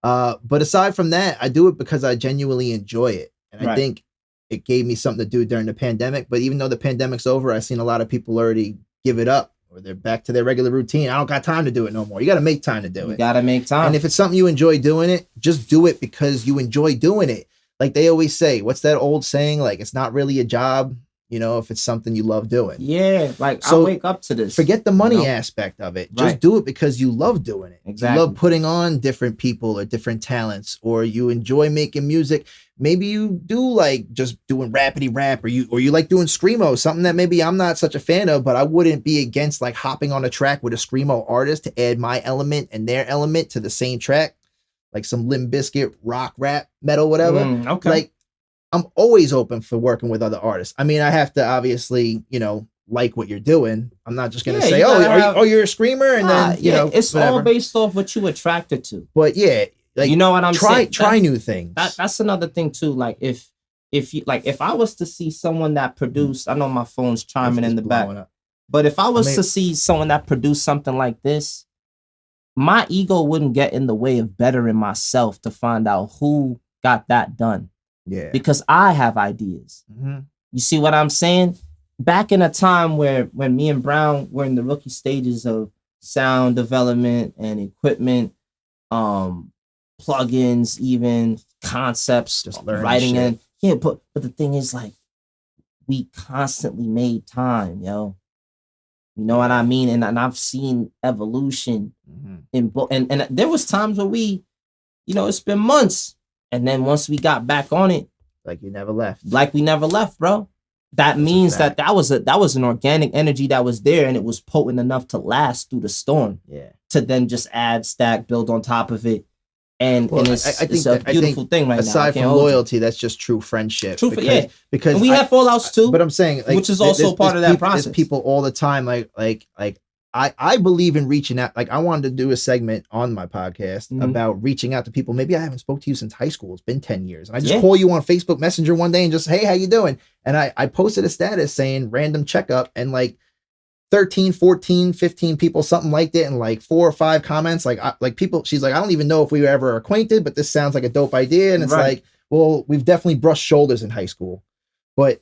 But aside from that, I do it because I genuinely enjoy it. And I think it gave me something to do during the pandemic. But even though the pandemic's over, I've seen a lot of people already give it up or they're back to their regular routine. I don't got time to do it no more. You got to make time to do it. You got to make time. And if it's something you enjoy doing it, just do it because you enjoy doing it. Like they always say, what's that old saying? Like, it's not really a job, if it's something you love doing. Yeah, like so I wake up to this. Forget the money aspect of it. Just do it because you love doing it. Exactly. You love putting on different people or different talents, or you enjoy making music. Maybe you do like just doing rapidy rap, or you like doing screamo, something that maybe I'm not such a fan of, but I wouldn't be against like hopping on a track with a screamo artist to add my element and their element to the same track, like some Limp Bizkit, rock, rap, metal, whatever. Okay. Like, I'm always open for working with other artists. I mean, I have to obviously, like what you're doing. I'm not just gonna say, you're a screamer, and then it's whatever. all based off what you attracted to. But yeah, like you know what I'm saying. Try new things. That's another thing too. Like if I was to see someone that produced, I know my phone's chiming in the back, but if I was to see someone that produced something like this, my ego wouldn't get in the way of bettering myself to find out who got that done. Yeah. Because I have ideas. Mm-hmm. You see what I'm saying? Back in a time when me and Brown were in the rookie stages of sound development and equipment, plugins, even concepts, just writing shit. in. Yeah, but the thing is, like, we constantly made time, yo. You know what I mean? And I've seen evolution in and there was times where we, it's been months. And then once we got back on it, like you never left. Like we never left, bro. That means that was an organic energy that was there, and it was potent enough to last through the storm. Yeah. To then just add, stack, build on top of it. And it's a beautiful thing right now. Aside from loyalty, that's just true friendship. Because and we have fallouts too. But I'm saying, like, which is also part of that process. There's people all the time, like I believe in reaching out. Like, I wanted to do a segment on my podcast about reaching out to people. Maybe I haven't spoke to you since high school. It's been 10 years. And I just call you on Facebook Messenger one day and just, hey, how you doing? And I posted a status saying random checkup, and like 13, 14, 15 people, something like that. And like 4 or 5 comments, like people, she's like, I don't even know if we were ever acquainted, but this sounds like a dope idea. And it's like, well, we've definitely brushed shoulders in high school, but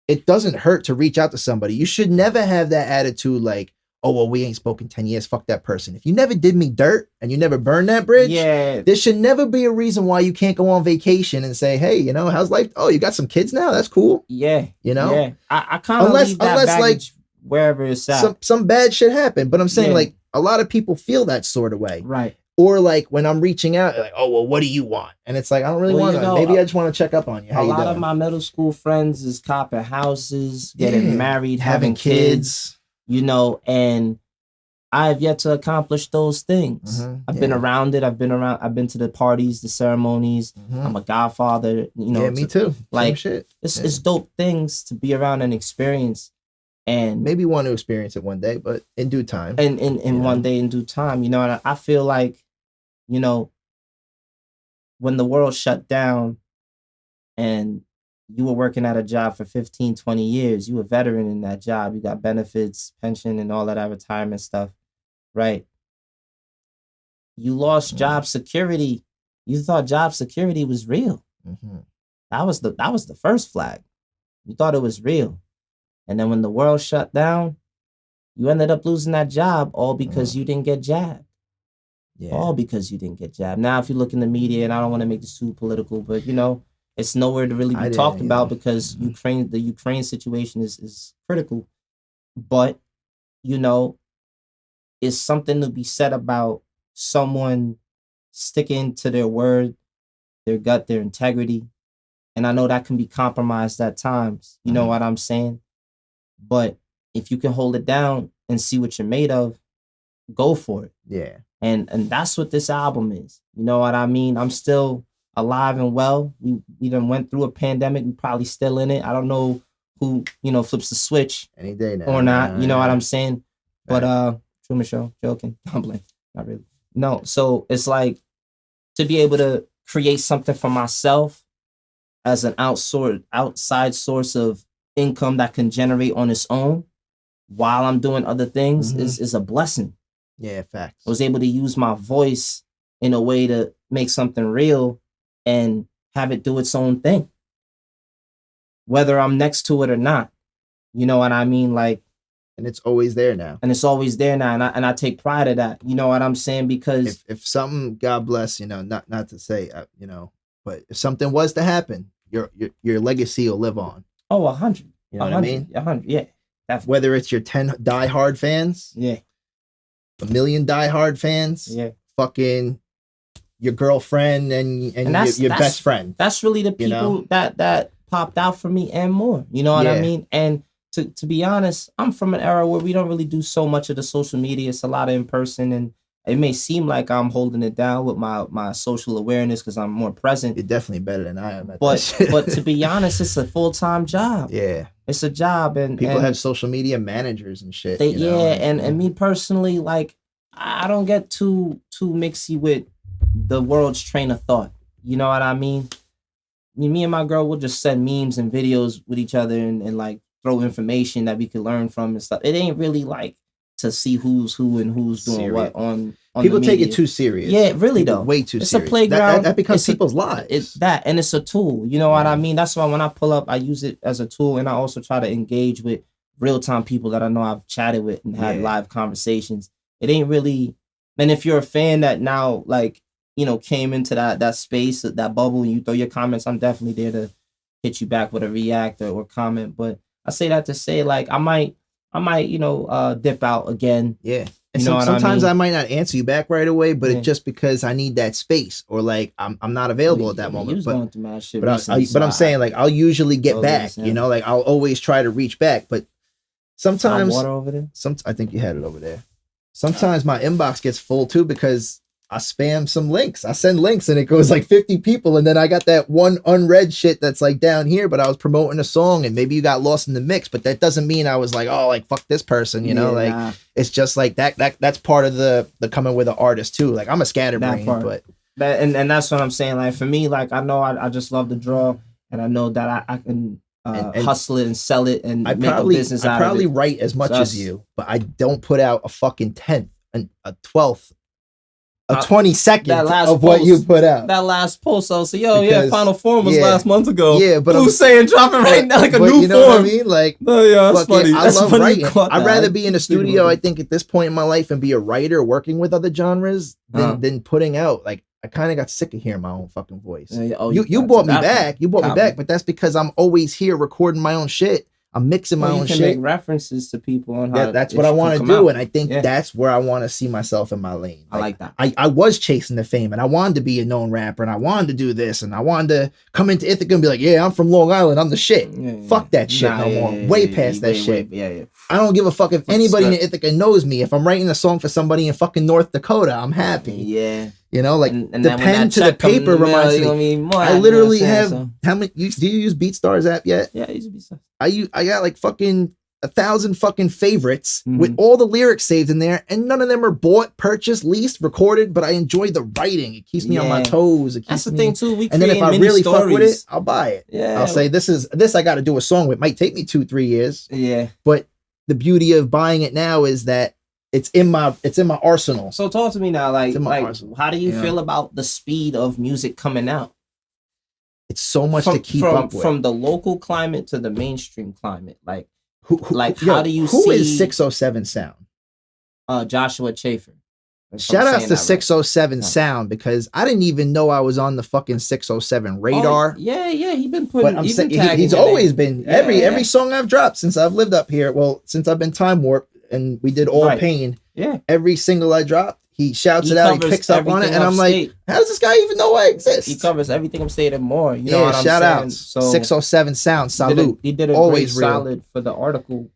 it doesn't hurt to reach out to somebody. You should never have that attitude like, oh, well, we ain't spoken 10 years. Fuck that person. If you never did me dirt and you never burned that bridge, there should never be a reason why you can't go on vacation and say, hey, how's life? Oh, you got some kids now? That's cool. Yeah. Yeah. I kind of leave that baggage wherever it's at. Some bad shit happened. But I'm saying, like, a lot of people feel that sort of way. Right. Or like when I'm reaching out, like, oh, well, what do you want? And it's like, I don't really want to. Maybe I just want to check up on you. How you doing? A lot of my middle school friends is copping houses, getting married, having kids, and I have yet to accomplish those things. I've been around it. I've been to the parties, the ceremonies. I'm a godfather, Yeah, me too. Like, same shit. It's dope things to be around and experience. And maybe want to experience it one day, but in due time. And one day in due time, and I feel like, when the world shut down and you were working at a job for 15, 20 years, you were a veteran in that job. You got benefits, pension, and all of that retirement stuff, right? You lost job security. You thought job security was real. That was the first flag. You thought it was real. And then when the world shut down, you ended up losing that job all because you didn't get jabbed. Yeah. All because you didn't get jabbed. Now, if you look in the media, and I don't want to make this too political, but it's nowhere to really be talked about because the Ukraine situation is critical. But, it's something to be said about someone sticking to their word, their gut, their integrity. And I know that can be compromised at times. You know what I'm saying? But if you can hold it down and see what you're made of, go for it. Yeah. And that's what this album is. You know what I mean? I'm still alive and well. We done went through a pandemic. We probably still in it. I don't know who, flips the switch Any day now. or not. You know what I'm saying? Right. But Truman Show, joking. I'm playing. Not really. No. So it's like to be able to create something for myself as an outside source of income that can generate on its own while I'm doing other things is a blessing. Yeah, facts. I was able to use my voice in a way to make something real and have it do its own thing, whether I'm next to it or not. You know what I mean? Like, and it's always there now. And it's always there now, and I take pride of that. You know what I'm saying? Because if something, God bless, not to say, but if something was to happen, your legacy will live on. Oh, 100. You know what I mean? 100. Yeah. Definitely. Whether it's your 10 diehard fans, yeah, 1 million diehard fans, yeah, fucking your girlfriend and your best friend. That's really the people that popped out for me and more. You know what I mean? And to be honest, I'm from an era where we don't really do so much of the social media. It's a lot of in person, and it may seem like I'm holding it down with my social awareness because I'm more present. You're definitely better than I am at but that. But to be honest, it's a full-time job. Yeah. It's a job, and people have social media managers and shit. And me personally, like, I don't get too mixy with the world's train of thought. You know what I mean? Me and my girl will just send memes and videos with each other and like throw information that we could learn from and stuff. It ain't really like to see who's who and who's doing what on people the take media. it too serious. Yeah, really people though. Way too it's serious. It's a playground. That becomes people's lives. It's that, and it's a tool. You know what I mean? That's why when I pull up, I use it as a tool, and I also try to engage with real-time people that I know I've chatted with and had live conversations. It ain't really, and if you're a fan that now, like, came into that space, that bubble, and you throw your comments, I'm definitely there to hit you back with a react or comment. But I say that to say, like, I might, dip out again. Yeah. And sometimes I might not answer you back right away, but it's just because I need that space, or like I'm not available at that moment. But I'm saying, like, I'll usually get back. Like I'll always try to reach back. But sometimes water over there. I think you had it over there. Sometimes my inbox gets full too because I spam some links. I send links and it goes like 50 people, and then I got that one unread shit that's like down here, but I was promoting a song and maybe you got lost in the mix, but that doesn't mean I was like, oh, like fuck this person, like it's just like that's part of the coming with an artist too. Like I'm a scatterbrain, but and that's what I'm saying. Like for me, like I know I just love to draw, and I know that I can hustle it and sell it and make a business out of it. I probably write as much as you, but I don't put out a fucking 10th and a 12th. A 22nd of what you put out. That last post, I was like, Final Form was last month ago. Yeah, but who's saying drop it right now like a new form? You know what I mean? Like, that's funny. I love writing. I'd rather be in a studio, I think, at this point in my life and be a writer working with other genres than putting out. Like, I kind of got sick of hearing my own fucking voice. You brought me back. You brought me back, but that's because I'm always here recording my own shit. I'm mixing my own shit. You can make references to people on how that's what I want to do, and I think that's where I want to see myself in my lane. I like that. I was chasing the fame, and I wanted to be a known rapper, and I wanted to do this, and I wanted to come into Ithaca and be like, yeah, I'm from Long Island, I'm the shit. Fuck that shit no more. Way past that shit. I don't give a fuck if anybody in Ithaca knows me. If I'm writing a song for somebody in fucking North Dakota, I'm happy. Yeah. Like the pen to the paper reminds me. I literally have how many? Do you use BeatStars app yet? Yeah, I use BeatStars. I got like fucking 1,000 fucking favorites with all the lyrics saved in there, and none of them are bought, purchased, leased, recorded. But I enjoy the writing; it keeps me on my toes. That's the thing too. And then if I really fuck with it, I'll buy it. Yeah, I'll say this I got to do a song with. It might take me 2-3 years. Yeah, but the beauty of buying it now is that it's in my arsenal. So talk to me now, like how do you feel about the speed of music coming out? It's so much to keep up with. From the local climate to the mainstream climate. Like, how do you see... Who is 607 Sound? Joshua Chafer. Shout outs to 607 Sound, because I didn't even know I was on the fucking 607 radar. Yeah, he's been putting... He's always been... Every song I've dropped since I've lived up here, since I've been Time Warp, and we did All Pain. Yeah. Every single I dropped, he shouts it out, he picks up on it, and I'm like, how does this guy even know I exist? He covers everything I'm saying and more. You know what I'm shout saying? out. So 607 Sound, salute. He did a always great solid for the article.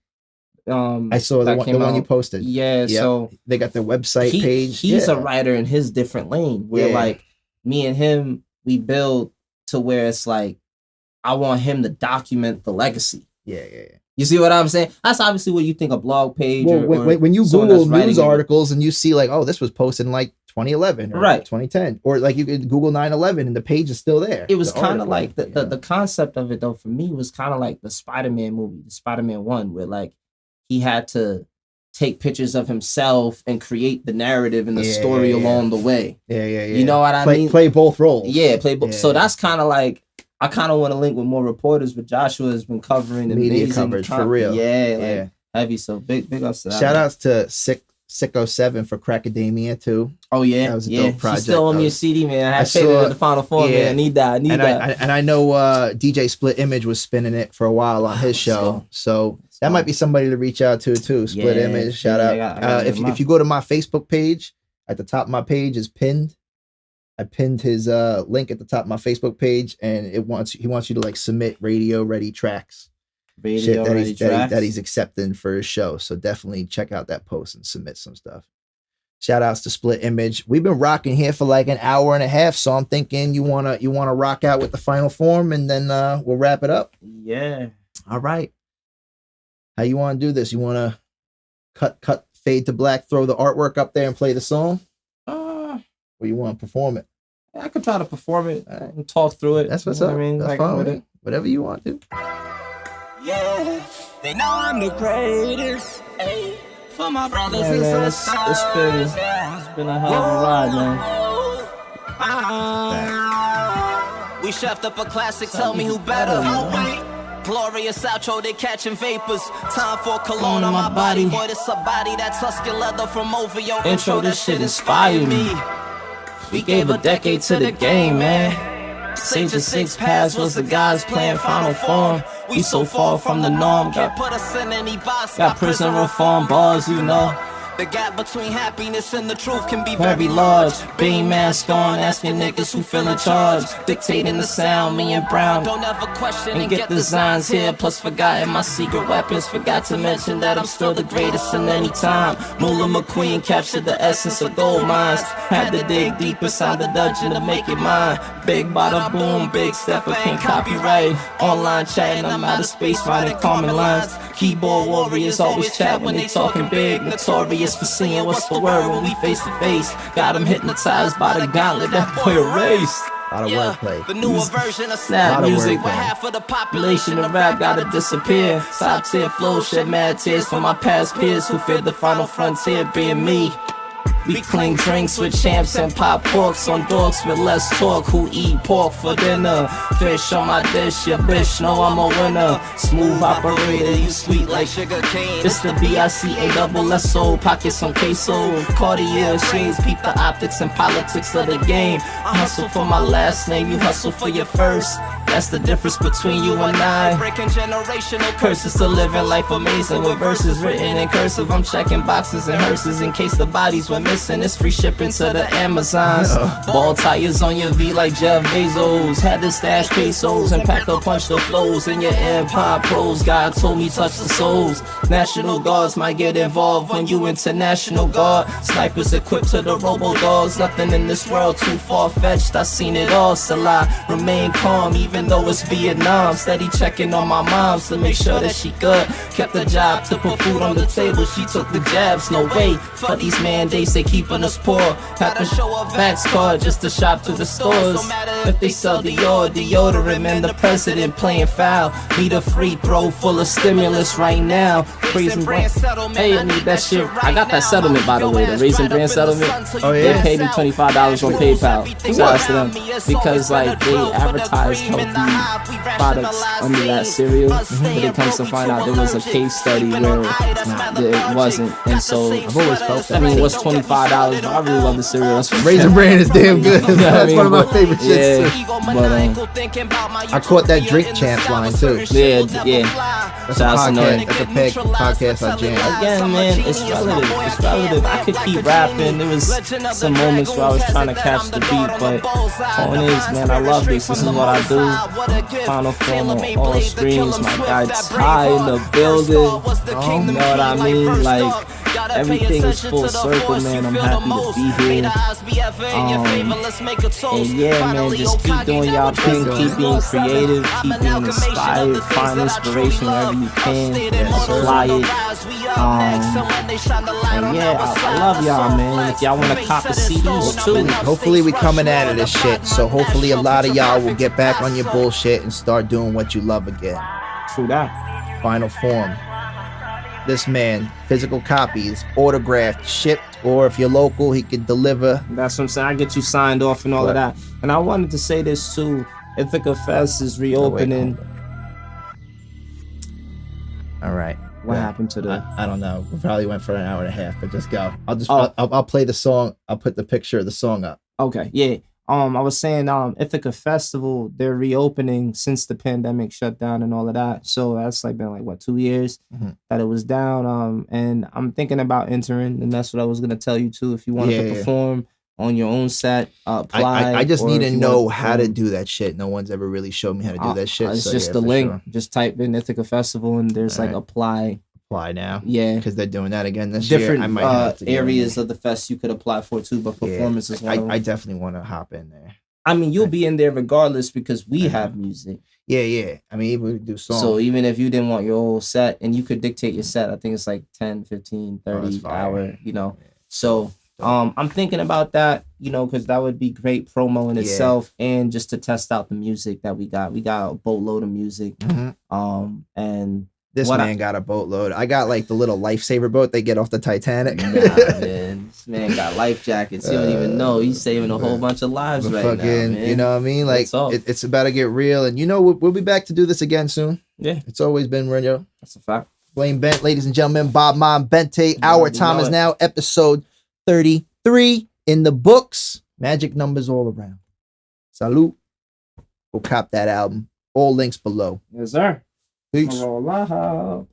I saw the one you posted. Yeah, Yep. so they got their website page. He's a writer in his different lane where like me and him, we build to where it's like I want him to document the legacy. Yeah. You see what I'm saying? That's obviously what you think a blog page. Well, or when you someone Google that's news writing articles and you see like, oh, this was posted in like 2011 or right. 2010, or like you could Google 9/11 and the page is still there. It was kind of article, like the concept of it though for me was kind of like the Spider-Man movie, the Spider-Man 1, where like he had to take pictures of himself and create the narrative and the story along the way. Yeah. You know what I mean? Play both roles. Yeah, play both. So that's kind of like, I kind of want to link with more reporters, but Joshua has been covering media coverage for real. Yeah, like heavy. So big ups to that. Shout outs to Sicko7 for Crackademia too. Oh yeah, that was a dope project. She still on me a CD, man. I had paid it at the Final Four, man. I need that. And I know DJ Split Image was spinning it for a while on his show, so that might be somebody to reach out to too. Split Image, shout out. If you go to my Facebook page, at the top of my page is pinned. I pinned his link at the top of my Facebook page, and he wants you to like submit radio ready tracks. That he's accepting for his show. So definitely check out that post and submit some stuff. Shout outs to Split Image. We've been rocking here for like an hour and a half, so I'm thinking you wanna rock out with the final form, and then we'll wrap it up. Yeah. All right. How you want to do this? You want to cut fade to black, throw the artwork up there, and play the song, or you want to perform it? I could try to perform it and talk through it. That's what's up. I mean, that's like, fine. Whatever you want to. Yeah, they know I'm the greatest. Ay, for my brothers and sisters. It's been a hell of a ride, man. We chefed up a classic. Tell me who better. Oh wait. Glorious outro, they catching vapors. Time for cologne on my body. Boy, this a body that Tuscan leather from over your intro. This shit inspired me. We gave a decade to the game, man. Sage of Six Paths was the guys playing Final Form. We so far from the norm. Got prison reform bars, you know. The gap between happiness and the truth can be very large. Being masked on, asking niggas who feel in charge. Dictating the sound, me and Brown. Don't ever question and get designs here. Plus forgotten my secret weapons. Forgot to mention that I'm still the greatest in any time. Mullah McQueen captured the essence of gold mines. Had to dig deep inside the dungeon to make it mine. Big bada boom, big stepper, can't copyright. Online chatting, I'm out of space, writing common lines. Keyboard warriors always chat when they talking big. Notorious for seeing what's the word when we face to face. Got him hypnotized by the gauntlet, that boy erased. A lot of wordplay. The newer version of snap music, where half of the population of rap gotta disappear. Top tier flow, shed mad tears for my past peers who feared the final frontier being me. We cling drinks with champs and pop porks on dorks with less talk who eat pork for dinner. Fish on my dish, your bitch know I'm a winner. Smooth operator, you sweet like sugar cane. It's the BICA-double-S-O, pockets on queso. Cartier shades, peep the optics and politics of the game. I hustle for my last name, you hustle for your first. That's the difference between you and I. Breaking generational curses to living life amazing with verses written in cursive. I'm checking boxes and hearses in case the bodies were missing. It's free shipping to the Amazons. Ball tires on your V like Jeff Bezos. Had to stash pesos and pack a punch the flows in your AirPod Pros. God told me touch the souls. National Guards might get involved when you international guard. Snipers equipped to the robo-dogs. Nothing in this world too far-fetched. I seen it all, still I remain calm even though it's Vietnam. Steady checking on my moms to make sure that she good. Kept the job to put food on the table. She took the jabs, no way. For these mandates, they keeping us poor. Have to show a vax card just to shop through the stores. If they sell Dior, deodorant, and the president playing foul. Need a free throw full of stimulus right now. Raisin Brand settlement. Hey, I need that shit. I got that settlement, by the way. The Raisin Brand settlement. Oh yeah. They paid me $25 on PayPal. Shout out to them because like they advertised healthy products under that cereal, but it comes to find out there was a case study where it wasn't, and so I've always felt that. I mean, it was $25, but I really love the cereal. That's Raisin Bran is damn good. That's one of my favorite shits. Yeah, but I caught that Drink Champs line too. Yeah. That's a Shouts to podcast. Noe. That's a podcast I jam. Again, man, it's relative. It's relative. I could keep rapping. There was some moments where I was trying to catch the beat, but point is, man, I love this. This is what I do. Final form on all streams. My guy Ty in the building. You know what I mean? Like, everything is full circle, man. I'm happy to be here. And yeah, man, just keep doing y'all thing. Keep being creative. Keep being inspired. Find inspiration wherever you can. Apply it. And yeah, I love y'all, man. If y'all want to cop the CDs too. Hopefully we coming out of this shit. So hopefully a lot of y'all will get back on your bullshit and start doing what you love again. True that. Final form. This man, physical copies, autographed, shipped, or if you're local, he could deliver. That's what I'm saying. I get you signed off and all of that. And I wanted to say this too. Ithaca Fest is reopening. All right. What happened to the? I don't know. We probably went for an hour and a half, but just go. I'll play the song. I'll put the picture of the song up. Okay. Yeah. I was saying, Ithaca Festival, they're reopening since the pandemic shut down and all of that. So that's like been like what, 2 years that it was down. And I'm thinking about entering, and that's what I was gonna tell you too. If you wanted to perform on your own set, apply. I just need to know how to do that shit. No one's ever really showed me how to do that shit. It's so just the link. Sure. Just type in Ithaca Festival, and there's like apply. Apply now. Yeah, because they're doing that again this different year. I might have to areas of the fest you could apply for too, but performance is one of them. I definitely want to hop in there. I mean, you'll be in there regardless because we have music. Yeah. I mean, we do songs. So even if you didn't want your whole set, and you could dictate your set, I think it's like 10, 15, 30 hour, you know. So I'm thinking about that, you know, because that would be great promo in itself, and just to test out the music that we got. We got a boatload of music. And this man got a boatload. I got like the little lifesaver boat they get off the Titanic. Nah, man. This man got life jackets. You don't even know. He's saving a whole bunch of lives right now, man. You know what I mean? Like, it's about to get real. And you know, we'll be back to do this again soon. Yeah. It's always been real. That's a fact. Blane Bent, ladies and gentlemen. Bad Mon Bente. Our time is now. Episode 33 in the books. Magic numbers all around. Salute. Go cop that album. All links below. Yes, sir. Peace. Roll out.